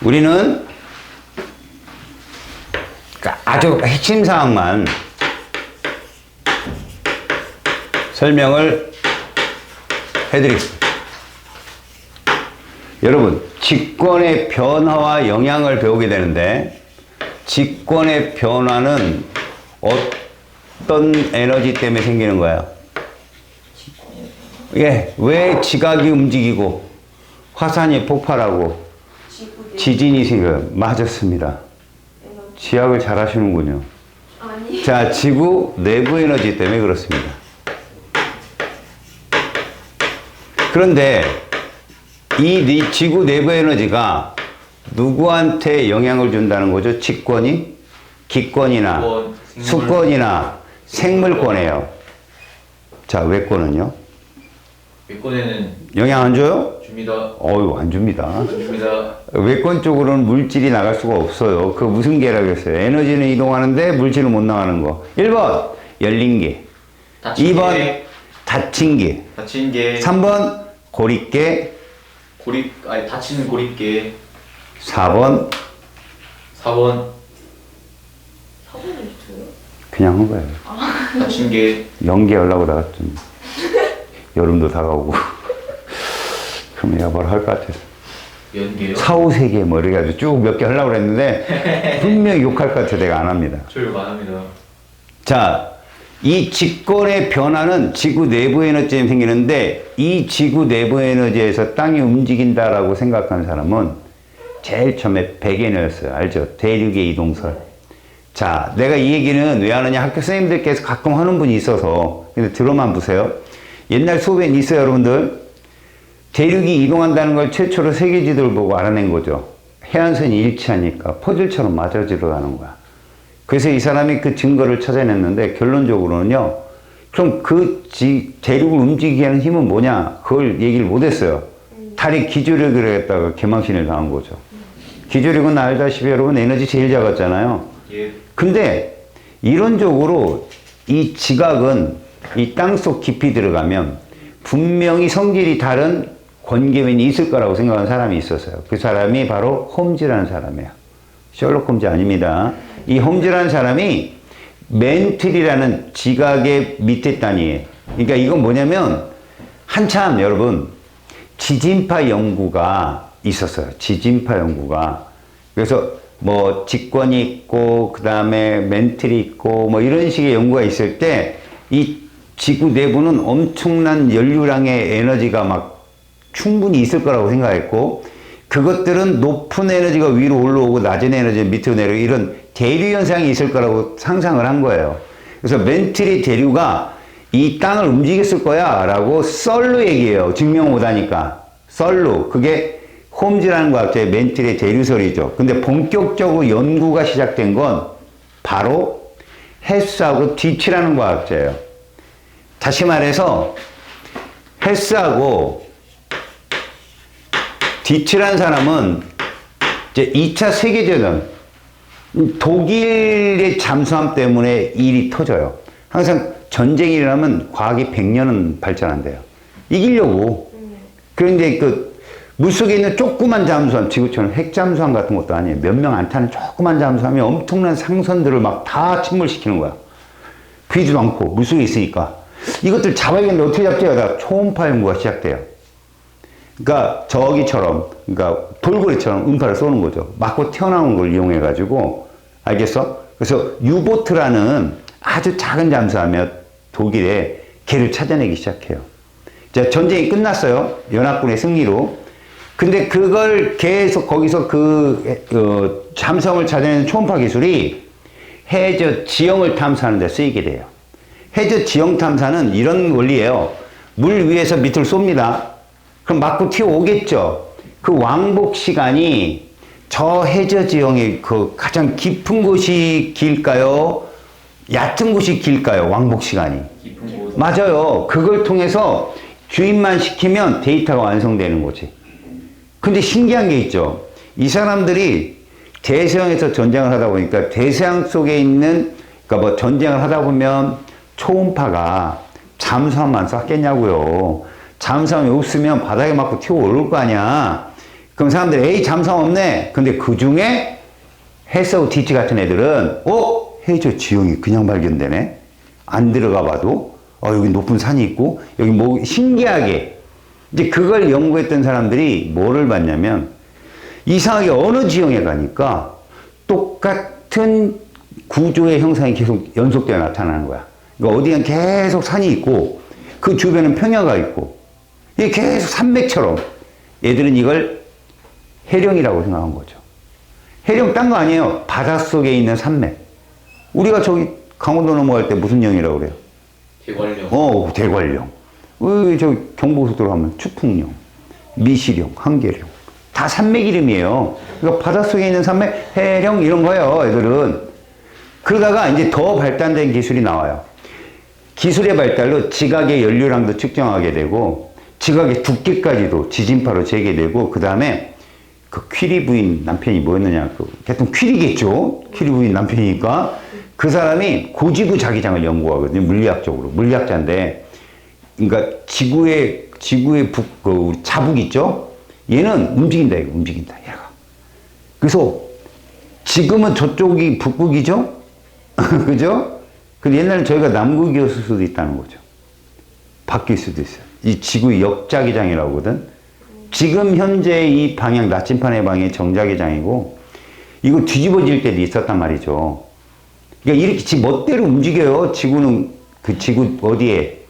우리는 아주 핵심 사항만 설명을 해드리겠습니다. 여러분, 직권의 변화와 영향을 배우게 되는데, 직권의 변화는 어떤 에너지 때문에 생기는 거야? 예, 왜 지각이 움직이고 화산이 폭발하고 지진이 생겨요? 맞았습니다. 지학을 잘 하시는군요. 아니. 자, 지구 내부 에너지 때문에 그렇습니다. 그런데 이 지구 내부 에너지가 누구한테 영향을 준다는 거죠? 직권이? 기권이나 수권이나 생물권이에요. 자, 외권은요? 외권에는 영향 안 줘요? 줍니다. 어유, 안 줍니다. 안 줍니다. 외권 쪽으로는 물질이 나갈 수가 없어요. 그 무슨 개라고 했어요? 에너지는 이동하는데 물질은 못 나가는 거. 1번, 열린 개. 닫힌 2번, 개. 닫힌 개. 닫힌 개. 3번, 고립개. 닫힌 고립개. 4번, 4번, 사본이 있어요? 그냥 한 거예요. 닫힌 개. 연기하려고 나갔더니 여름도 다가오고 그럼 내가 뭘 할 것 같아서 연계요? 4, 5, 3개 뭐 이렇게 해가지고 쭉 몇 개 하려고 그랬는데 분명히 욕할 것 같아. 내가 안 합니다. 조율 안 합니다. 자, 이 직권의 변화는 지구 내부 에너지에 생기는데, 이 지구 내부 에너지에서 땅이 움직인다라고 생각하는 사람은 제일 처음에 백예너였어요. 알죠? 대륙의 이동설. 자, 내가 이 얘기는 왜 하느냐? 학교 선생님들께서 가끔 하는 분이 있어서. 근데 들어만 보세요. 옛날 수업에 있어요, 여러분들. 대륙이 이동한다는 걸 최초로 세계 지도를 보고 알아낸 거죠. 해안선이 일치하니까 퍼즐처럼 맞아지러 가는 거야. 그래서 이 사람이 그 증거를 찾아냈는데, 결론적으로는요, 그럼 그 대륙을 움직이게 하는 힘은 뭐냐? 그걸 얘기를 못했어요. 달이 기조력을 했다가 개망신을 당한 거죠. 기조력은 알다시피 여러분 에너지 제일 작았잖아요. 예. 근데 이론적으로 이 지각은 이 땅속 깊이 들어가면 분명히 성질이 다른 권계면이 있을 거라고 생각하는 사람이 있었어요. 그 사람이 바로 홈즈라는 사람이에요. 셜록 홈즈 아닙니다. 이 홈즈라는 사람이 멘틀이라는 지각의 밑에 단위예요. 그러니까 이건 뭐냐면 한참 여러분 지진파 연구가 있었어요. 지진파 연구가. 그래서 뭐 직권이 있고 그 다음에 멘틀이 있고 뭐 이런 식의 연구가 있을 때 이 지구 내부는 엄청난 연료량의 에너지가 막 충분히 있을 거라고 생각했고, 그것들은 높은 에너지가 위로 올라오고 낮은 에너지가 밑으로 내려오고 이런 대류 현상이 있을 거라고 상상을 한 거예요. 그래서 멘틀의 대류가 이 땅을 움직였을 거야 라고 썰로 얘기해요. 증명 못하니까. 썰로. 그게 홈즈라는 과학자의 멘틀의 대류설이죠. 근데 본격적으로 연구가 시작된 건 바로 헤스하고 디치라는 과학자예요. 다시 말해서 헤스하고 디치라는 사람은 이제 2차 세계대전, 독일의 잠수함 때문에 일이 터져요. 항상 전쟁이 일어나면 과학이 100년은 발전한대요. 이기려고. 그런데 그 물속에 있는 조그만 잠수함, 지구처럼 핵잠수함 같은 것도 아니에요. 몇 명 안 타는 조그만 잠수함이 엄청난 상선들을 막 다 침몰시키는 거야. 비지도 않고 물속에 있으니까. 이것들 잡아야겠는데 어떻게 잡지? 하다가 초음파 연구가 시작돼요. 그러니까 저기처럼, 그러니까 돌고래처럼 음파를 쏘는 거죠. 맞고 튀어나오는 걸 이용해가지고. 알겠어? 그래서 유보트라는 아주 작은 잠수함이며 독일에 걔를 찾아내기 시작해요. 자, 전쟁이 끝났어요. 연합군의 승리로. 근데 그걸 계속 거기서 잠수함을 찾아내는 초음파 기술이 해저 지형을 탐사하는 데 쓰이게 돼요. 해저 지형 탐사는 이런 원리예요. 물 위에서 밑으로 쏩니다. 그럼 맞고 튀어오겠죠. 그 왕복 시간이 저 해저 지형의 그 가장 깊은 곳이 길까요? 얕은 곳이 길까요? 왕복 시간이. 깊은 곳. 맞아요. 그걸 통해서 주입만 시키면 데이터가 완성되는 거지. 근데 신기한 게 있죠. 이 사람들이 대서양에서 전쟁을 하다 보니까 대서양 속에 있는, 그러니까 뭐 전쟁을 하다 보면 초음파가 잠수함만 쐈겠냐고요. 잠수함이 없으면 바닥에 맞고 튀어 오를 거 아니야. 그럼 사람들이 에이 잠성 없네. 근데 그 중에 해서 디치 같은 애들은 해저 지형이 그냥 발견되네. 안 들어가 봐도 여기 높은 산이 있고 여기 뭐 신기하게 이제 그걸 연구했던 사람들이 뭐를 봤냐면 이상하게 어느 지형에 가니까 똑같은 구조의 형상이 계속 연속되어 나타나는 거야. 그러니까 어디엔 계속 산이 있고 그 주변은 평야가 있고 이게 계속 산맥처럼 얘들은 이걸 해령이라고 생각한 거죠. 해령 딴 거 아니에요. 바닷속에 있는 산맥. 우리가 저기 강원도 넘어갈 때 무슨 영이라고 그래요? 대관령. 대관령. 저 경부고속도로 가면 추풍령, 미시령, 한계령. 다 산맥 이름이에요. 그러니까 바닷속에 있는 산맥, 해령 이런 거예요, 애들은. 그러다가 이제 더 발달된 기술이 나와요. 기술의 발달로 지각의 연료량도 측정하게 되고, 지각의 두께까지도 지진파로 재게되고, 그 다음에 그 퀴리 부인 남편이 뭐였느냐. 하여튼 퀴리겠죠. 퀴리 부인 남편이니까. 그 사람이 고지구 자기장을 연구하거든요. 물리학적으로. 물리학자인데. 그러니까 지구의 자북 있죠? 얘는 움직인다, 이거. 움직인다, 얘가. 그래서 지금은 저쪽이 북극이죠? 그죠? 근데 옛날에 저희가 남극이었을 수도 있다는 거죠. 바뀔 수도 있어요. 이 지구의 역자기장이라고 하거든. 지금 현재 이 방향, 나침판의 방향이 정자기장이고, 이거 뒤집어질 때도 있었단 말이죠. 그러니까 이렇게 지 멋대로 움직여요. 지구는, 그 지구 어디에,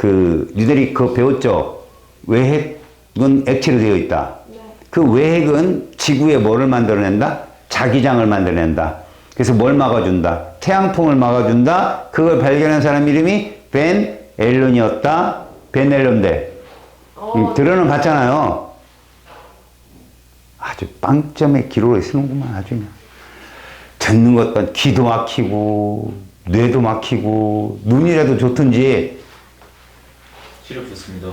니들이 그거 배웠죠? 외핵은 액체로 되어 있다. 네. 그 외핵은 지구에 뭐를 만들어낸다? 자기장을 만들어낸다. 그래서 뭘 막아준다? 태양풍을 막아준다. 그걸 발견한 사람 이름이 벤 앨런이었다. 벤 앨런데. 들어는 봤잖아요. 아주 빵점에 기록을 쓰는구만, 아주 그냥. 듣는 것도 귀도 막히고, 뇌도 막히고, 눈이라도 좋든지. 시력 좋습니다.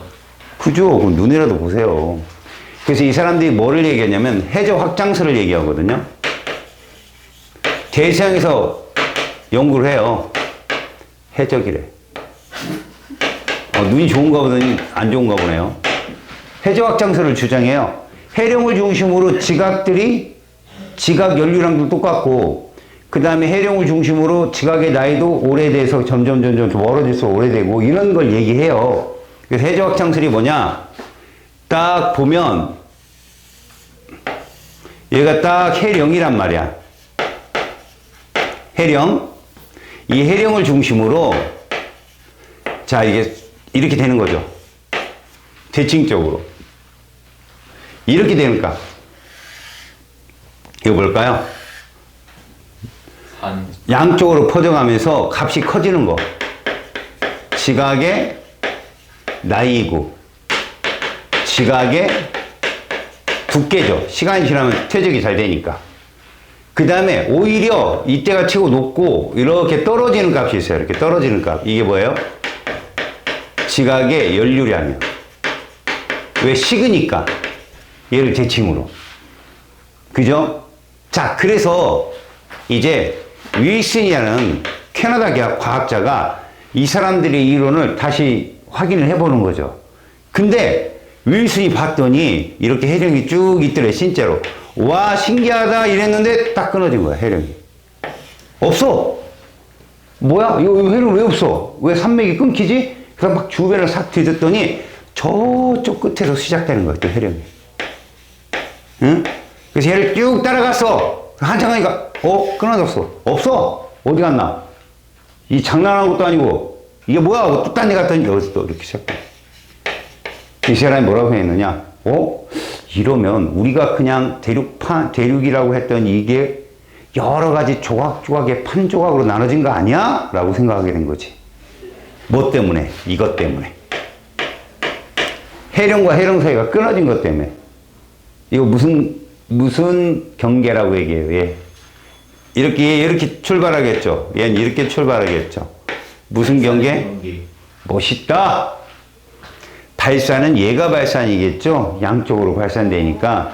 그죠? 그 눈이라도 보세요. 그래서 이 사람들이 뭐를 얘기하냐면, 해저 확장설을 얘기하거든요. 대서양에서 연구를 해요. 해적이래. 눈이 좋은가 보더니 안 좋은가 보네요. 해저 확장설을 주장해요. 해령을 중심으로 지각들이 지각 연료량도 똑같고 그 다음에 해령을 중심으로 지각의 나이도 오래돼서 점점 멀어질수록 오래되고 이런 걸 얘기해요. 그래서 해저 확장설이 뭐냐? 딱 보면 얘가 딱 해령이란 말이야. 해령. 이 해령을 중심으로 자 이게 이렇게 되는 거죠. 대칭적으로. 이렇게 되니까 이거 뭘까요? 산. 양쪽으로 퍼져가면서 값이 커지는 거. 지각의 나이이고 지각의 두께죠. 시간이 지나면 퇴적이 잘 되니까. 그 다음에 오히려 이때가 최고 높고 이렇게 떨어지는 값이 있어요. 이렇게 떨어지는 값. 이게 뭐예요? 지각의 연료량이요. 왜? 식으니까. 얘를 대칭으로. 그죠? 자, 그래서 이제 윌슨이라는 캐나다 과학자가 이 사람들의 이론을 다시 확인을 해보는 거죠. 근데 윌슨이 봤더니 이렇게 해령이 쭉 있더래, 진짜로. 와, 신기하다 이랬는데 딱 끊어진 거야, 해령이. 없어! 뭐야? 이거 해령 왜 없어? 왜 산맥이 끊기지? 그래서 막 주변을 싹 뒤졌더니 저쪽 끝에서 시작되는 거야, 또 해령이. 응? 그래서 얘를 쭉 따라갔어. 한참 가니까, 끊어졌어. 없어! 어디 갔나? 이 장난하는 것도 아니고, 이게 뭐야? 또 딴 데 갔더니 여기서 또 이렇게 시작돼. 이 사람이 뭐라고 했느냐? 이러면 우리가 그냥 대륙이라고 했던 이게 여러 가지 조각조각의 판조각으로 나눠진 거 아니야? 라고 생각하게 된 거지. 뭐 때문에? 이것 때문에. 해령과 해령 사이가 끊어진 것 때문에. 이거 무슨 경계라고 얘기해요, 얘. 이렇게 출발하겠죠. 얘는 이렇게 출발하겠죠. 무슨 경계? 멋있다! 발산은 얘가 발산이겠죠? 양쪽으로 발산되니까.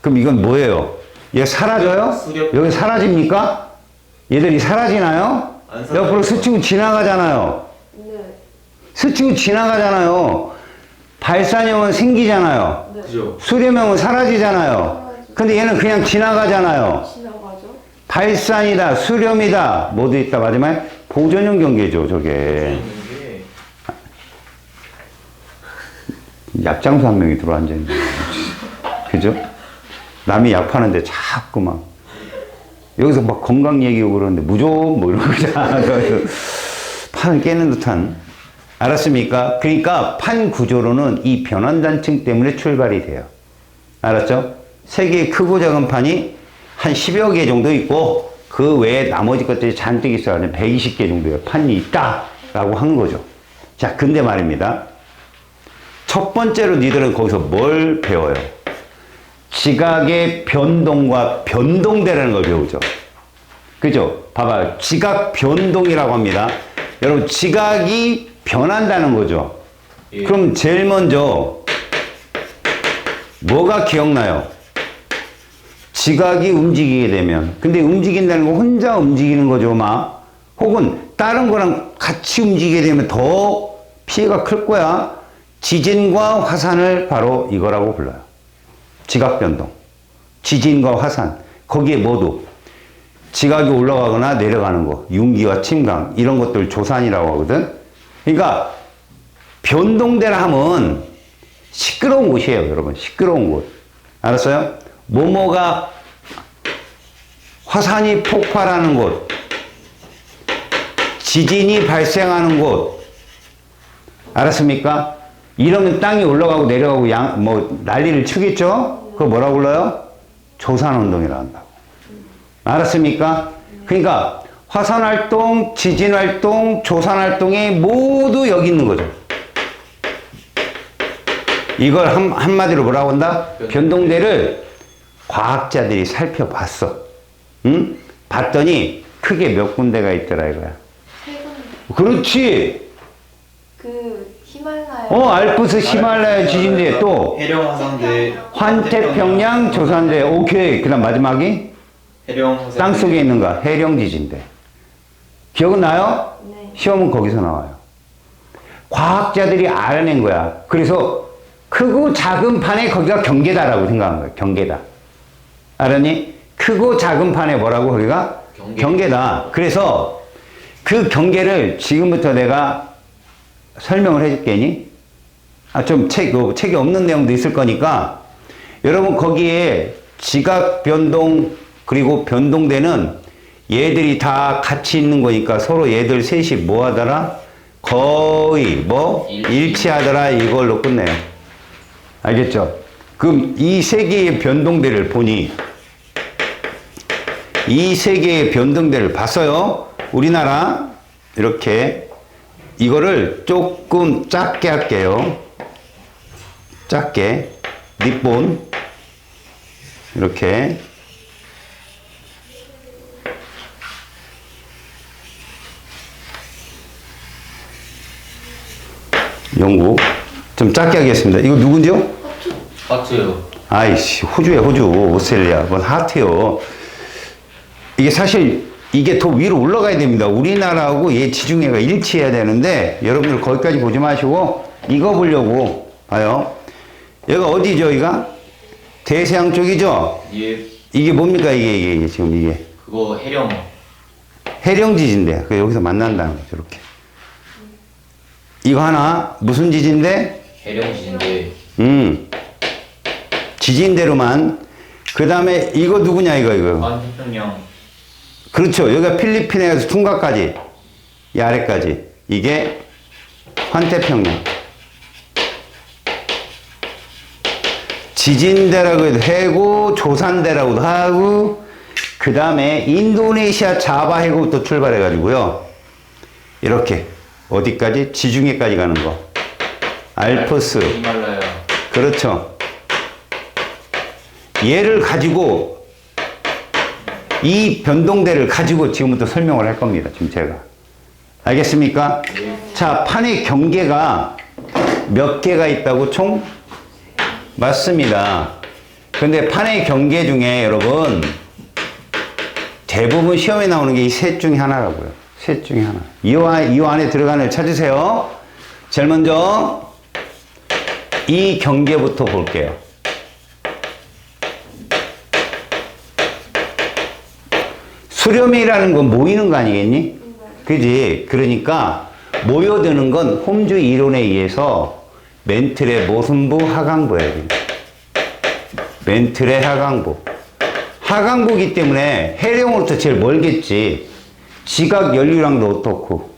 그럼 이건 뭐예요? 얘 사라져요? 여기 사라집니까? 얘들이 사라지나요? 옆으로 스치고 지나가잖아요. 네. 스치고 지나가잖아요. 발산형은 생기잖아요. 네. 그죠? 수렴형은 사라지잖아요. 근데 얘는 그냥 지나가잖아요. 지나가죠? 발산이다, 수렴이다, 모두 있다. 마지막에 보존형 경계죠, 저게. 이게 약장수 한 명이 들어앉아있네. 그죠? 남이 약 파는데 자꾸 막, 여기서 막 건강 얘기하고 그러는데 무좀 뭐 이런 거잖아. 판을 깨는 듯한. 알았습니까? 그러니까 판 구조로는 이 변환단층 때문에 출발이 돼요. 알았죠? 세계의 크고 작은 판이 한 10여 개 정도 있고 그 외에 나머지 것들이 잔뜩 있어요. 120개 정도의 판이 있다라고 한 거죠. 자, 근데 말입니다. 첫 번째로 니들은 거기서 뭘 배워요? 지각의 변동과 변동대라는 걸 배우죠. 그죠? 봐봐요. 지각 변동이라고 합니다. 여러분, 지각이 변한다는 거죠. 예. 그럼 제일 먼저 뭐가 기억나요? 지각이 움직이게 되면, 근데 움직인다는 건 혼자 움직이는 거죠, 막. 혹은 다른 거랑 같이 움직이게 되면 더 피해가 클 거야. 지진과 화산을 바로 이거라고 불러요. 지각 변동. 지진과 화산. 거기에 모두 지각이 올라가거나 내려가는 거, 융기와 침강, 이런 것들 조산이라고 하거든. 그러니까 변동대라 하면 시끄러운 곳이에요, 여러분. 시끄러운 곳. 알았어요? 모모가 화산이 폭발하는 곳, 지진이 발생하는 곳. 알았습니까? 이러면 땅이 올라가고 내려가고 난리를 치겠죠? 그거 뭐라고 불러요? 조산운동이라고 한다고. 알았습니까? 그러니까 화산활동, 지진활동, 조산활동이 모두 여기 있는 거죠. 이걸 한마디로 뭐라고 한다? 변동대를 과학자들이 살펴봤어. 응? 봤더니 크게 몇 군데가 있더라 이거야. 세 군데. 그렇지. 그 히말라야. 알프스 히말라야 지진대 또 해령 화산대, 환태평양 조산대. 오케이. 그다음 마지막이 해령 화산대, 땅 속에 있는 거 해령 지진대. 기억은 나요? 네. 시험은 거기서 나와요. 과학자들이 알아낸 거야. 그래서 크고 작은 판에 거기가 경계다라고 생각한 거예요. 경계다. 알았니? 크고 작은 판에 뭐라고 거기가? 경계다. 그래서 그 경계를 지금부터 내가 설명을 해줄 게니? 좀 책이 없는 내용도 있을 거니까 여러분 거기에 지각 변동 그리고 변동대는 얘들이 다 같이 있는 거니까 서로 얘들 셋이 뭐 하더라? 거의 일치하더라 이걸로 끝내요. 알겠죠? 그럼 이 세 개의 변동대를 보니 이 세 개의 변동대를 봤어요. 우리나라 이렇게 이거를 조금 작게 할게요. 작게 니폰 이렇게 영국 좀 작게 하겠습니다. 이거 누군지요? 하트요. 아이씨, 호주야, 호주. 오스트레일리아. 뭔 하트요. 이게 사실, 이게 더 위로 올라가야 됩니다. 우리나라하고 얘 지중해가 일치해야 되는데, 여러분들 거기까지 보지 마시고, 이거 보려고 봐요. 여기가 어디죠, 여기가? 대서양 쪽이죠? 예. 이게 뭡니까, 이게 지금 이게. 그거 해령. 해령 지진대. 여기서 만난다는 거죠, 이렇게. 이거 하나, 무슨 지진대? 해령 지진대. 지진대로만. 그 다음에 이거 누구냐, 이거. 환태평양. 그렇죠. 여기가 필리핀에서 퉁가까지, 이 아래까지. 이게 환태평양. 지진대라고 해도 해고, 조산대라고도 하고, 그 다음에 인도네시아 자바 해구부터 출발해가지고요. 이렇게, 어디까지? 지중해까지 가는 거. 알프스. 히말라야. 그렇죠. 얘를 가지고 이 변동대를 가지고 지금부터 설명을 할 겁니다. 지금 제가. 알겠습니까? 자, 판의 경계가 몇 개가 있다고 총? 맞습니다. 근데 판의 경계 중에 여러분 대부분 시험에 나오는 게 이 셋 중에 하나라고요. 셋 중에 하나. 이 안에 들어가는 걸 찾으세요. 제일 먼저 이 경계부터 볼게요. 수렴이라는 건 모이는 거 아니겠니? 그지? 그러니까 모여드는 건 홈즈 이론에 의해서 멘틀의 모순부 하강부야. 멘틀의 하강부. 하강부기 때문에 해령으로부터 제일 멀겠지. 지각 연류량도 어떻고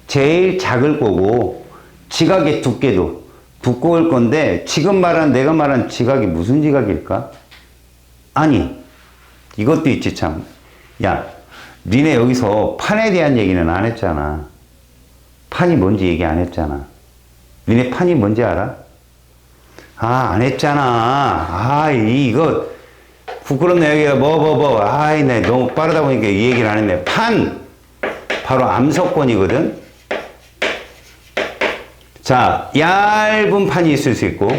제일 작을 거고 지각의 두께도 두꺼울 건데 지금 내가 말한 지각이 무슨 지각일까? 아니 이것도 있지 참. 야 니네 여기서 판에 대한 얘기는 안 했잖아. 판이 뭔지 얘기 안 했잖아. 니네 판이 뭔지 알아? 안 했잖아. 이거 부끄럽네. 여기가 네 너무 빠르다 보니까 이 얘기를 안 했네. 판 바로 암석권이거든. 자, 얇은 판이 있을 수 있고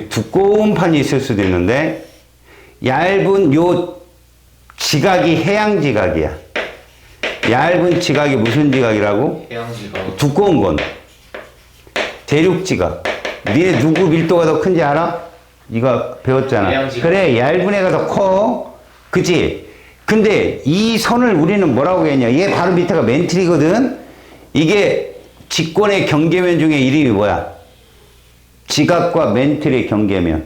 두꺼운 판이 있을 수도 있는데 얇은 요 지각이 해양 지각이야. 얇은 지각이 무슨 지각이라고? 해양 지각. 두꺼운 건 대륙 지각. 니네 누구 밀도가 더 큰지 알아? 이거 배웠잖아. 해양 지각. 그래, 얇은 애가 더 커. 그치? 근데 이 선을 우리는 뭐라고 했냐? 얘 바로 밑에가 멘틀이거든? 이게 직권의 경계면 중에 이름이 뭐야? 지각과 멘틀의 경계면.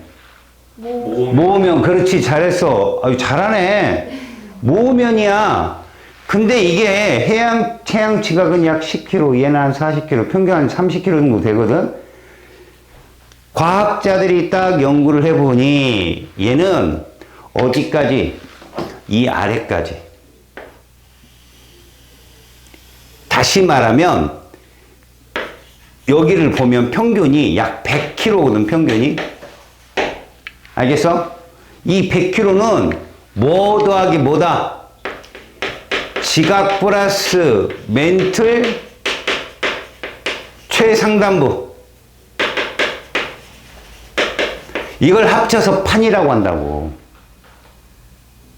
모으면. 그렇지, 잘했어. 아유, 잘하네. 모으면이야. 근데 이게 해양 지각은 약 10km, 얘는 한 40km, 평균 한 30km 정도 되거든? 과학자들이 딱 연구를 해보니 얘는 어디까지? 이 아래까지. 다시 말하면 여기를 보면 평균이 약 100km거든, 평균이. 알겠어? 이 100km는 뭐 더하기 뭐다? 지각 플러스 멘틀 최상단부. 이걸 합쳐서 판이라고 한다고.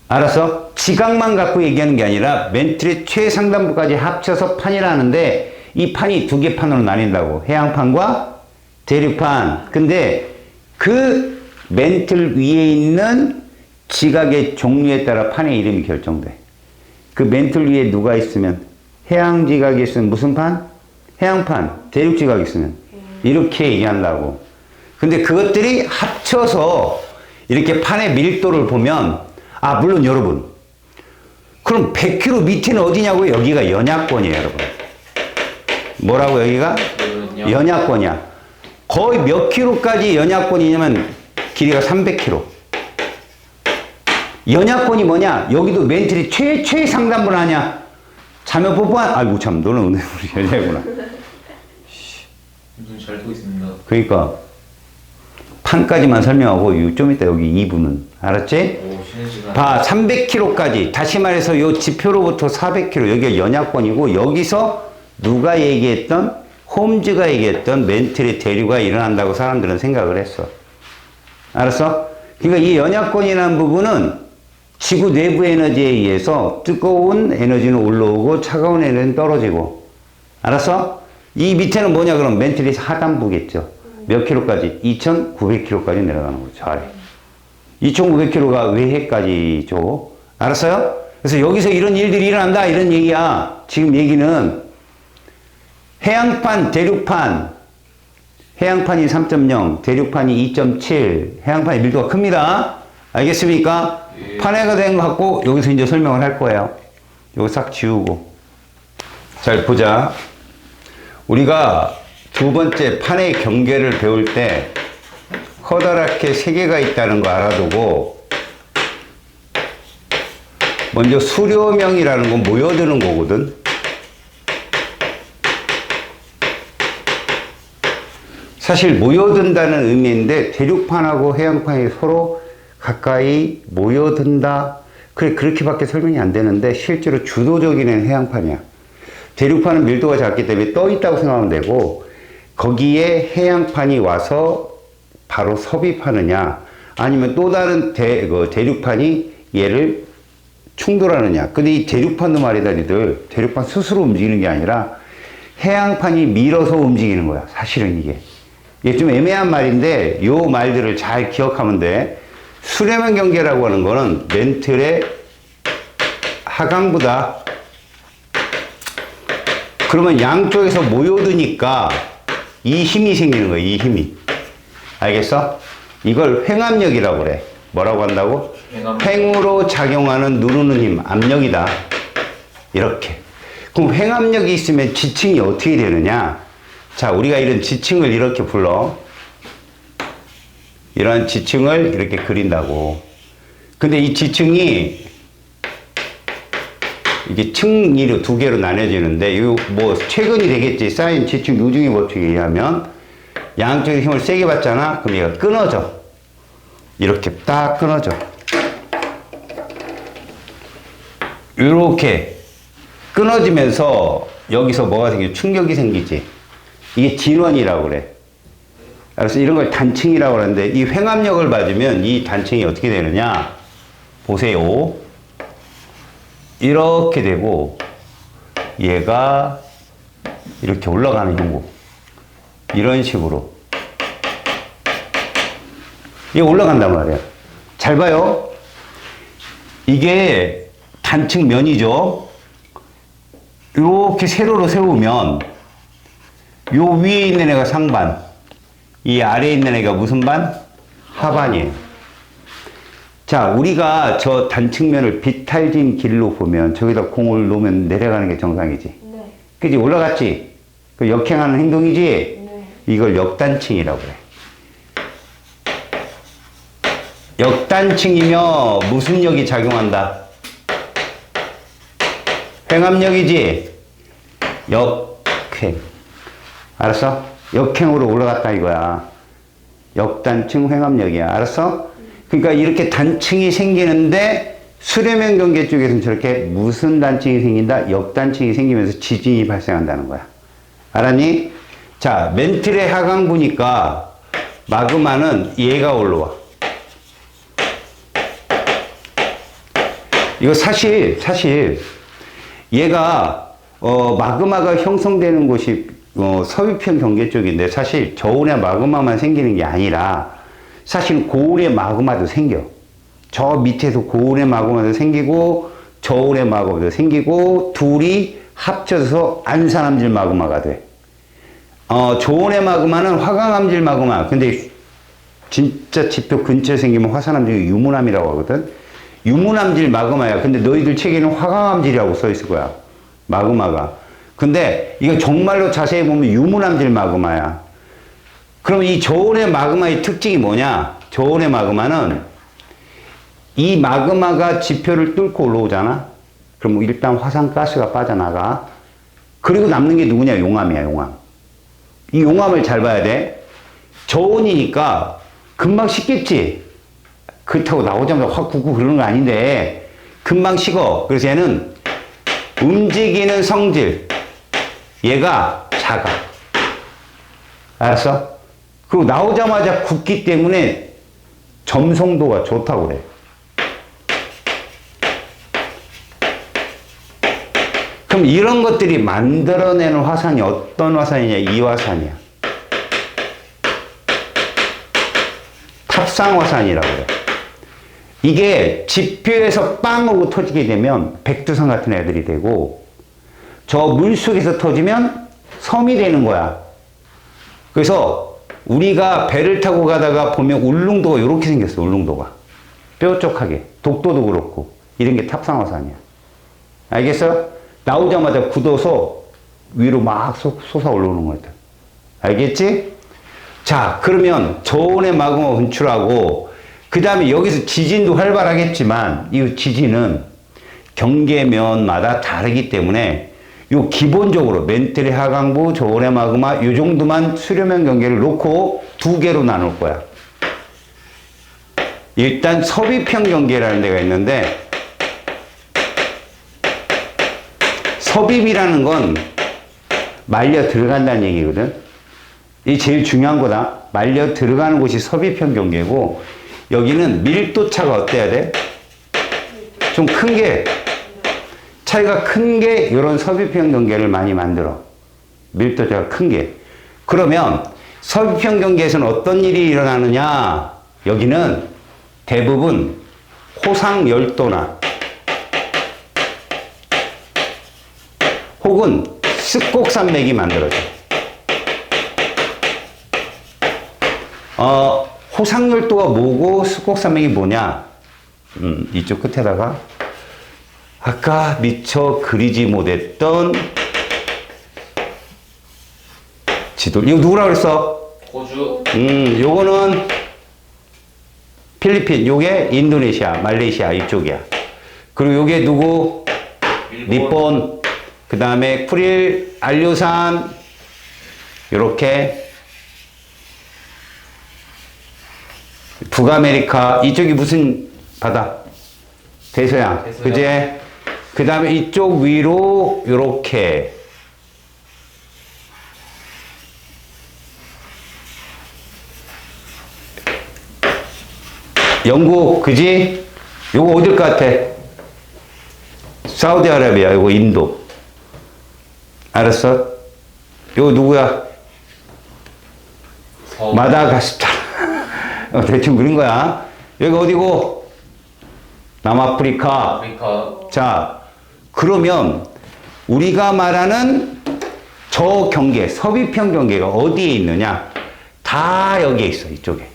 알았어? 지각만 갖고 얘기하는 게 아니라 멘틀의 최상단부까지 합쳐서 판이라는데 이 판이 두 개 판으로 나뉜다고. 해양판과 대륙판. 근데 그 멘틀 위에 있는 지각의 종류에 따라 판의 이름이 결정돼. 그 멘틀 위에 누가 있으면 해양 지각이 있으면 무슨 판? 해양판. 대륙 지각이 있으면 이렇게 얘기한다고. 근데 그것들이 합쳐서 이렇게 판의 밀도를 보면 물론 여러분 그럼 100km 밑에는 어디냐고요? 여기가 연약권이에요, 여러분. 뭐라고 여기가? 연약권이야. 거의 몇 킬로까지 연약권이냐면 길이가 300km. 연약권이 뭐냐? 여기도 멘틀이 최상단부는 아니야. 자매 뽀뽀한, 아이고 참, 너는 우리 여자구나. 눈 잘 뜨고 있습니다. 그러니까 판까지만 설명하고 좀 이따 여기 2부는 알았지? 오, 쉬는 시간. 봐, 300km까지. 다시 말해서 요 지표로부터 400km. 여기가 연약권이고 여기서 누가 얘기했던 홈즈가 얘기했던 멘틀의 대류가 일어난다고 사람들은 생각을 했어. 알았어? 그러니까 이 연약권이라는 부분은 지구 내부 에너지에 의해서 뜨거운 에너지는 올라오고 차가운 에너지는 떨어지고. 알았어? 이 밑에는 뭐냐 그럼 멘틀이 하단부겠죠. 몇 킬로까지? 2,900km까지 내려가는 거죠. 아래. 2,900km가 외해까지죠. 알았어요? 그래서 여기서 이런 일들이 일어난다 이런 얘기야. 지금 얘기는 해양판, 대륙판. 해양판이 3.0, 대륙판이 2.7. 해양판의 밀도가 큽니다. 알겠습니까? 예. 판회가 된 거 갖고 여기서 이제 설명을 할 거예요. 이거 싹 지우고. 잘 보자. 우리가 두 번째 판의 경계를 배울 때 커다랗게 세 개가 있다는 거 알아두고 먼저 수료명이라는 건 모여드는 거거든. 사실 모여든다는 의미인데 대륙판하고 해양판이 서로 가까이 모여든다. 그래, 그렇게밖에 설명이 안 되는데 실제로 주도적인 애는 해양판이야. 대륙판은 밀도가 작기 때문에 떠 있다고 생각하면 되고 거기에 해양판이 와서 바로 섭입하느냐 아니면 또 다른 대륙판이 얘를 충돌하느냐. 근데 이 대륙판도 말이다, 니들. 대륙판 스스로 움직이는 게 아니라 해양판이 밀어서 움직이는 거야, 사실은 이게. 이게 좀 애매한 말인데 요 말들을 잘 기억하면 돼. 수렴형 경계라고 하는 거는 멘틀의 하강부다. 그러면 양쪽에서 모여드니까 이 힘이 생기는 거야, 이 힘이. 알겠어? 이걸 횡압력이라고 그래. 뭐라고 한다고? 횡으로 작용하는 누르는 힘, 압력이다. 이렇게. 그럼 횡압력이 있으면 지층이 어떻게 되느냐? 자, 우리가 이런 지층을 이렇게 불러. 이런 지층을 이렇게 그린다고. 근데 이 지층이 이게 층이 두 개로 나눠지는데, 이거 뭐 최근이 되겠지. 쌓인 지층 요중의 법칙에 의하면 양쪽에 힘을 세게 받잖아. 그럼 얘가 끊어져. 이렇게 딱 끊어져. 이렇게 끊어지면서 여기서 뭐가 생겨? 충격이 생기지. 이게 진원이라고 그래. 그래서 이런 걸 단층이라고 하는데, 이 횡압력을 받으면 이 단층이 어떻게 되느냐? 보세요. 이렇게 되고, 얘가 이렇게 올라가는 형국. 이런 식으로. 이게 올라간단 말이야. 잘 봐요. 이게 단층 면이죠. 이렇게 세로로 세우면, 요 위에 있는 애가 상반, 이 아래에 있는 애가 무슨 반? 하반이에요. 자, 우리가 저 단층면을 비탈진 길로 보면 저기다 공을 놓으면 내려가는 게 정상이지. 네. 그지? 올라갔지? 그 역행하는 행동이지? 네. 이걸 역단층이라고 그래. 역단층이며 무슨力이 작용한다? 횡압력이지? 역행. 알았어? 역행으로 올라갔다 이거야. 역단층 횡압력이야. 알았어? 그러니까 이렇게 단층이 생기는데 수렴형 경계 쪽에서는 저렇게 무슨 단층이 생긴다? 역단층이 생기면서 지진이 발생한다는 거야. 알았니? 자, 멘틀의 하강부니까 마그마는 얘가 올라와. 이거 사실 얘가 마그마가 형성되는 곳이 서위편 경계 쪽인데, 사실 저울의 마그마만 생기는 게 아니라 사실 고울의 마그마도 생겨. 저 밑에서 고울의 마그마도 생기고 저울의 마그마도 생기고 둘이 합쳐서 안산암질 마그마가 돼. 저울의 마그마는 화강암질 마그마. 근데 진짜 지표 근처에 생기면 화산암질이 유문암이라고 하거든. 유문암질 마그마야. 근데 너희들 책에는 화강암질이라고 써 있을 거야. 마그마가. 근데 이거 정말로 자세히 보면 유문암질 마그마야. 그럼 이 저온의 마그마의 특징이 뭐냐? 저온의 마그마는 이 마그마가 지표를 뚫고 올라오잖아? 그럼 일단 화산가스가 빠져나가. 그리고 남는 게 누구냐? 용암이야, 용암. 이 용암을 잘 봐야 돼. 저온이니까 금방 식겠지? 그렇다고 나오자마자 확 굳고 그러는 거 아닌데 금방 식어. 그래서 얘는 움직이는 성질, 얘가 작아. 알았어? 그리고 나오자마자 굳기 때문에 점성도가 좋다고 그래. 그럼 이런 것들이 만들어내는 화산이 어떤 화산이냐? 이 화산이야. 탑상화산이라고 그래. 이게 지표에서 빵 하고 터지게 되면 백두산 같은 애들이 되고, 저 물속에서 터지면 섬이 되는 거야. 그래서 우리가 배를 타고 가다가 보면 울릉도가 이렇게 생겼어. 울릉도가 뾰족하게. 독도도 그렇고 이런 게 탑상화산이야. 알겠어? 나오자마자 굳어서 위로 막 솟아 올라오는 거야. 알겠지? 자, 그러면 저온의 마그마 분출하고, 그 다음에 여기서 지진도 활발하겠지만 이 지진은 경계면마다 다르기 때문에 요 기본적으로 멘틀의 하강부, 저온의 마그마 요 정도만 수렴형 경계를 놓고 두 개로 나눌 거야. 일단 서비평 경계라는 데가 있는데, 섭입이라는 건 말려 들어간다는 얘기거든. 이게 제일 중요한 거다. 말려 들어가는 곳이 섭입형 경계고, 여기는 밀도차가 어때야 돼? 좀 큰 게, 차이가 큰 게 이런 섭입형 경계를 많이 만들어. 밀도차가 큰 게. 그러면 섭입형 경계에서는 어떤 일이 일어나느냐? 여기는 대부분 호상 열도나 혹은 스콕산맥이 만들어져. 호상열도가 뭐고 스콕산맥이 뭐냐? 이쪽 끝에다가 아까 미처 그리지 못했던 지도. 이거 누구라 그랬어? 호주. 요거는 필리핀, 요게 인도네시아, 말레이시아 이쪽이야. 그리고 요게 누구? 니폰. 그 다음에 쿠릴, 안류산. 요렇게. 북아메리카. 이쪽이 무슨 바다? 대서양. 대서양. 그제? 그 다음에 이쪽 위로 요렇게. 영국, 그지? 요거 어딜 것 같아? 사우디아라비아, 요거 인도. 알았어? 요거 누구야? 마다가스카르. 대충 그린 거야. 여기 어디고? 남아프리카. 아프리카. 자, 그러면 우리가 말하는 저 경계, 서비평 경계가 어디에 있느냐? 다 여기에 있어, 이쪽에.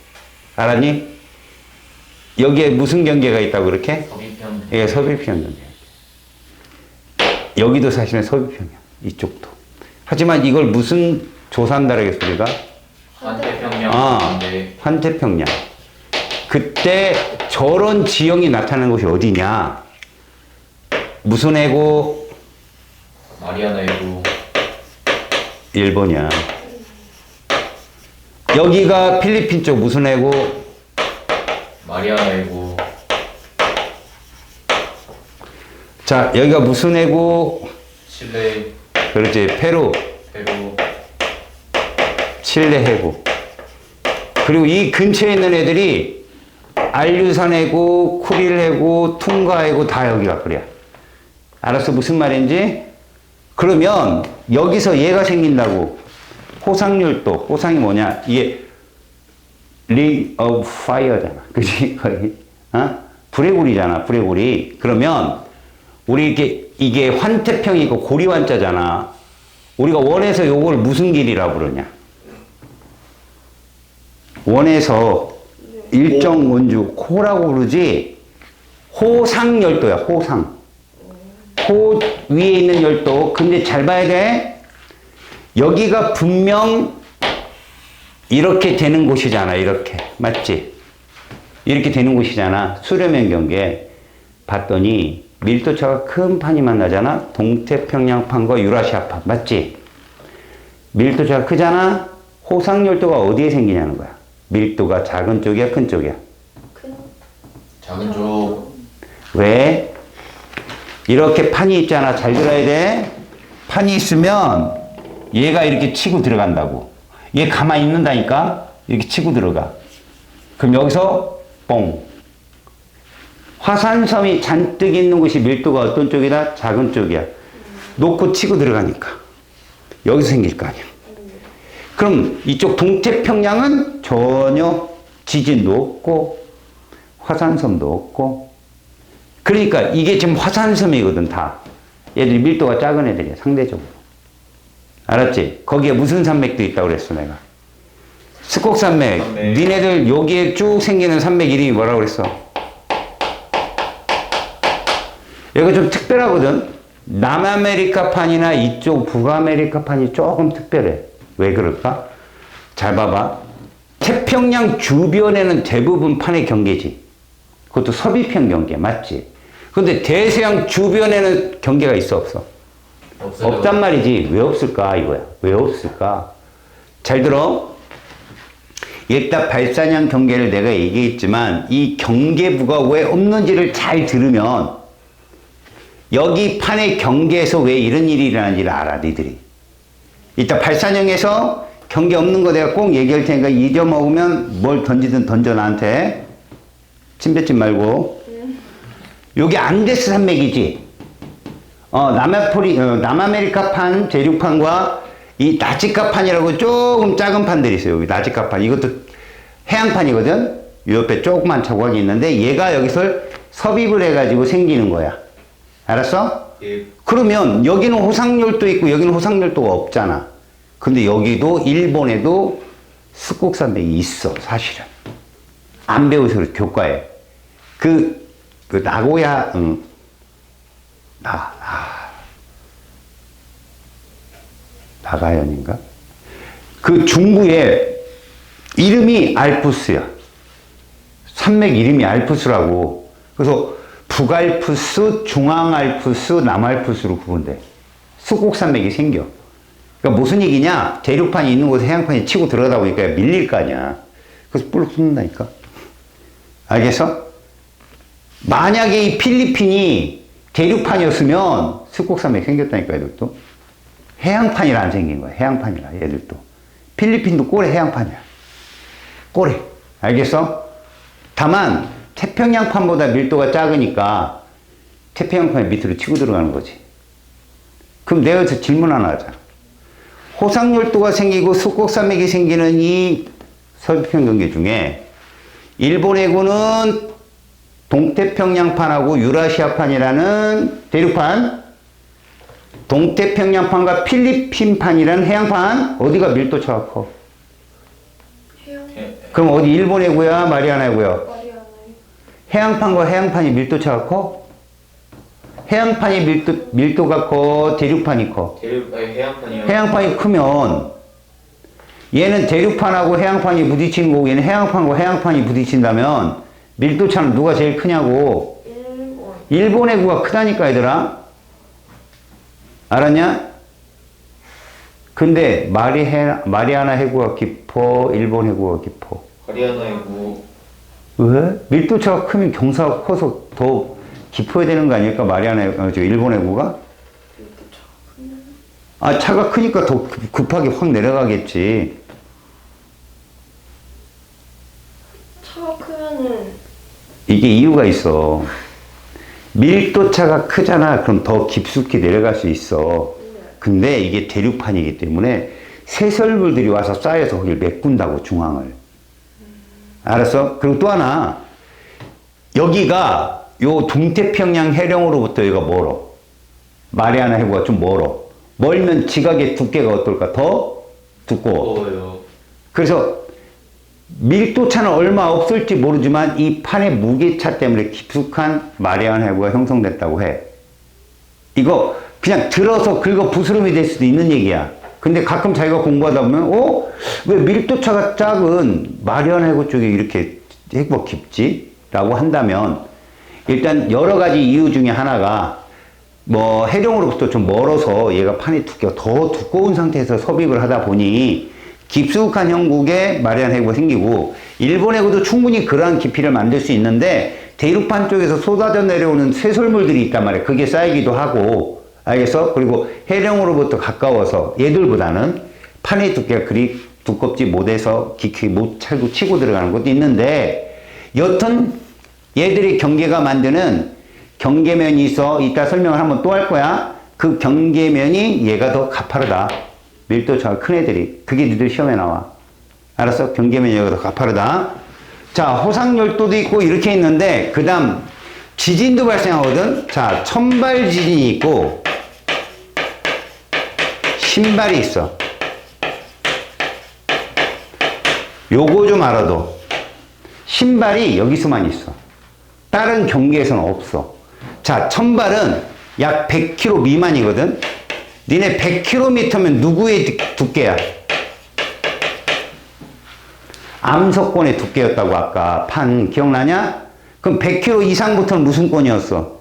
알았니? 여기에 무슨 경계가 있다고 그렇게? 서비평. 이게 서비평 경계. 여기도 사실은 서비평이야. 이쪽도. 하지만 이걸 무슨 조사한다고 했어, 우리가? 환태평양. 환태평양. 그때 저런 지형이 나타나는 곳이 어디냐? 무슨 해고? 마리아나 해구. 일본이야. 여기가 필리핀 쪽 무슨 해고? 마리아나 해구. 자, 여기가 무슨 해고? 칠레. 그렇지, 페루. 페루. 칠레 해고. 그리고 이 근처에 있는 애들이 알류산 해고, 쿠릴 해고, 퉁가 해고 다 여기가 그래. 알았어? 무슨 말인지? 그러면 여기서 얘가 생긴다고. 호상열도. 호상이 뭐냐? 이게 ring of fire잖아. 그지? 거의. 불의 구리잖아. 불의 구리. 그러면 우리 이게 환태평이고 고리환자잖아. 우리가 원에서 요걸 무슨 길이라고 부르냐? 원에서 일정 원주 호라고 부르지. 호상열도야. 호상. 호 위에 있는 열도. 근데 잘 봐야 돼. 여기가 분명 이렇게 되는 곳이잖아. 이렇게. 맞지? 이렇게 되는 곳이잖아. 수렴형 경계. 봤더니 밀도차가 큰 판이 만나잖아. 동태평양판과 유라시아판. 맞지? 밀도차가 크잖아. 호상열도가 어디에 생기냐는 거야. 밀도가 작은 쪽이야, 큰 쪽이야? 작은 쪽. 왜? 이렇게 판이 있잖아. 잘 들어야 돼. 판이 있으면 얘가 이렇게 치고 들어간다고. 얘 가만히 있는다니까? 이렇게 치고 들어가. 그럼 여기서 뽕. 화산섬이 잔뜩 있는 곳이 밀도가 어떤 쪽이다? 작은 쪽이야. 놓고 치고 들어가니까. 여기서 생길 거 아니야. 그럼 이쪽 동태평양은 전혀 지진도 없고 화산섬도 없고. 그러니까 이게 지금 화산섬이거든 다. 얘들이 밀도가 작은 애들이야 상대적으로. 알았지? 거기에 무슨 산맥도 있다고 그랬어 내가. 스콕산맥. 산맥. 니네들 여기에 쭉 생기는 산맥 이름이 뭐라고 그랬어? 여기가 좀 특별하거든. 남아메리카판이나 이쪽 북아메리카판이 조금 특별해. 왜 그럴까? 잘 봐봐. 태평양 주변에는 대부분 판의 경계지. 그것도 서비평 경계 맞지? 근데 대서양 주변에는 경계가 있어 없어? 없어요. 없단 말이지. 왜 없을까 이거야. 왜 없을까? 잘 들어. 이따 발산양 경계를 내가 얘기했지만 이 경계부가 왜 없는지를 잘 들으면 여기 판의 경계에서 왜 이런 일이 일어나는지를 알아 니들이. 이따 발산형에서 경계 없는 거 내가 꼭 얘기할 테니까 잊어먹으면 뭘 던지든 던져 나한테. 침 뱉지 말고. 여기 안데스 산맥이지. 남아메리카판, 대륙판과 이 나치카판이라고 조금 작은 판들이 있어요. 여기 나치카판. 이것도 해양판이거든. 이 옆에 조그만 자국이 있는데 얘가 여기서 섭입을 해가지고 생기는 거야. 알았어? 예. 그러면 여기는 호상열도 있고 여기는 호상열도가 없잖아. 근데 여기도 일본에도 습곡산맥이 있어, 사실은. 안 배우셔, 교과에. 그 나고야, 나가현인가? 그 중부에 이름이 알프스야. 산맥 이름이 알프스라고. 그래서 북알프스, 중앙알프스, 남알프스로 구분돼. 습곡산맥이 생겨. 그러니까 무슨 얘기냐? 대륙판이 있는 곳에 해양판이 치고 들어가다 보니까 밀릴 거 아니야. 그래서 뿔룩 솟는다니까. 알겠어? 만약에 이 필리핀이 대륙판이었으면 습곡산맥 생겼다니까, 얘들도. 해양판이라 안 생긴 거야. 해양판이라, 얘들도. 필리핀도 꼴에 해양판이야. 꼴에. 알겠어? 다만, 태평양판보다 밀도가 작으니까 태평양판이 밑으로 치고 들어가는 거지. 그럼 내가 여기서 질문 하나 하자. 호상열도가 생기고 습곡산맥이 생기는 이 서태평양 경계 중에 일본 해군은 동태평양판하고 유라시아판이라는 대륙판, 동태평양판과 필리핀판이라는 해양판, 어디가 밀도차가 커? 해양 그럼 어디 일본 해구야, 마리아나 해구야? 마리아나요. 해양판과 해양판이 밀도차가 커? 해양판이 밀도가 커? 대륙판이 커? 해양판이요. 해양판이 크면 얘는 대륙판하고 해양판이 부딪히는 거고 얘는 해양판과 해양판이 부딪힌다면 밀도차는 누가 제일 크냐고. 일본. 일본 해구가 크다니까, 얘들아. 알았냐? 근데 마리아나 해구가 깊어, 일본 해구가 깊어. 마리아나 해구. 왜? 밀도차가 크면 경사가 커서 더 깊어야 되는 거 아닐까? 일본 해구가? 이렇게 차가 크면 아, 차가 크니까 더 급하게 확 내려가겠지. 차가 크면은 이게 이유가 있어. 밀도차가 크잖아. 그럼 더 깊숙이 내려갈 수 있어. 근데 이게 대륙판이기 때문에 새설물들이 와서 쌓여서 거기를 메꾼다고, 중앙을. 알았어? 그리고 또 하나, 여기가 요 동태평양 해령으로부터 여기가 멀어. 마리아나 해구가 좀 멀어. 멀면 지각의 두께가 어떨까? 더 두꺼워. 그래서 밀도차는 얼마 없을지 모르지만 이 판의 무게차 때문에 깊숙한 마리아나 해구가 형성됐다고 해. 이거 그냥 들어서 긁어 부스럼이 될 수도 있는 얘기야. 근데 가끔 자기가 공부하다 보면 왜 밀도차가 작은 마리아나 해구 쪽에 이렇게 해구가 깊지? 라고 한다면 일단 여러 가지 이유 중에 하나가 뭐 해령으로부터 좀 멀어서 얘가 판의 두께가 더 두꺼운 상태에서 섭입을 하다 보니 깊숙한 형국에 마리아나 해구가 생기고, 일본 해구도 충분히 그러한 깊이를 만들 수 있는데 대륙판 쪽에서 쏟아져 내려오는 쇠설물들이 있단 말이야. 그게 쌓이기도 하고. 알겠어? 그리고 해령으로부터 가까워서 얘들보다는 판의 두께가 그리 두껍지 못해서 깊이 못 차고 치고 들어가는 것도 있는데, 여튼 얘들의 경계가 만드는 경계면이 있어. 이따 설명을 한번 또 할 거야. 그 경계면이 얘가 더 가파르다. 밀도차가 큰 애들이. 그게 니들 시험에 나와. 알았어? 경계면이 얘가 더 가파르다. 자, 호상열도도 있고 이렇게 있는데, 그 다음 지진도 발생하거든. 자, 천발 지진이 있고 신발이 있어. 요거 좀 알아둬. 신발이 여기서만 있어. 다른 경계에서는 없어. 자, 천발은 약 100km 미만이거든. 니네 100km면 누구의 두께야? 암석권의 두께였다고 아까 판 기억나냐? 그럼 100km 이상부터는 무슨 권이었어?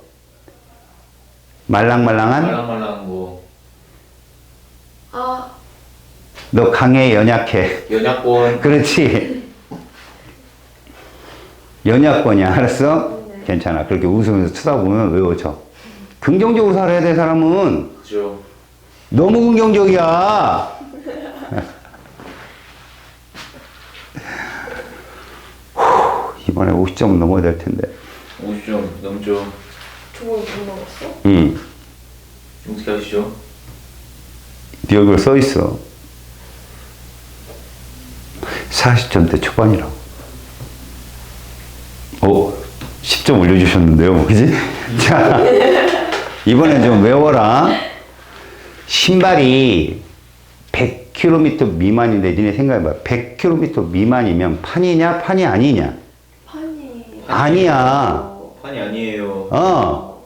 말랑말랑한? 말랑말랑한 거. 아 너 강해, 연약해? 연약권. 그렇지. 연약권이야. 알았어? 네. 괜찮아. 그렇게 웃으면서 쳐다보면 외워져. 긍정적으로 살아야 돼, 사람은. 그죠. 너무 긍정적이야. 이번에 50점은 넘어야 될 텐데. 50점 넘죠. 저걸 못 먹었어? 응. 어떻게 하시죠? 네 얼굴 써 있어. 40점대 초반이라고. 10점 올려주셨는데요, 그지? 자, 이번엔 좀 외워라. 신발이 100km 미만인데 니네 생각해봐. 100km 미만이면 판이냐 판이 아니냐? 판이 아니야. 판이 아니에요.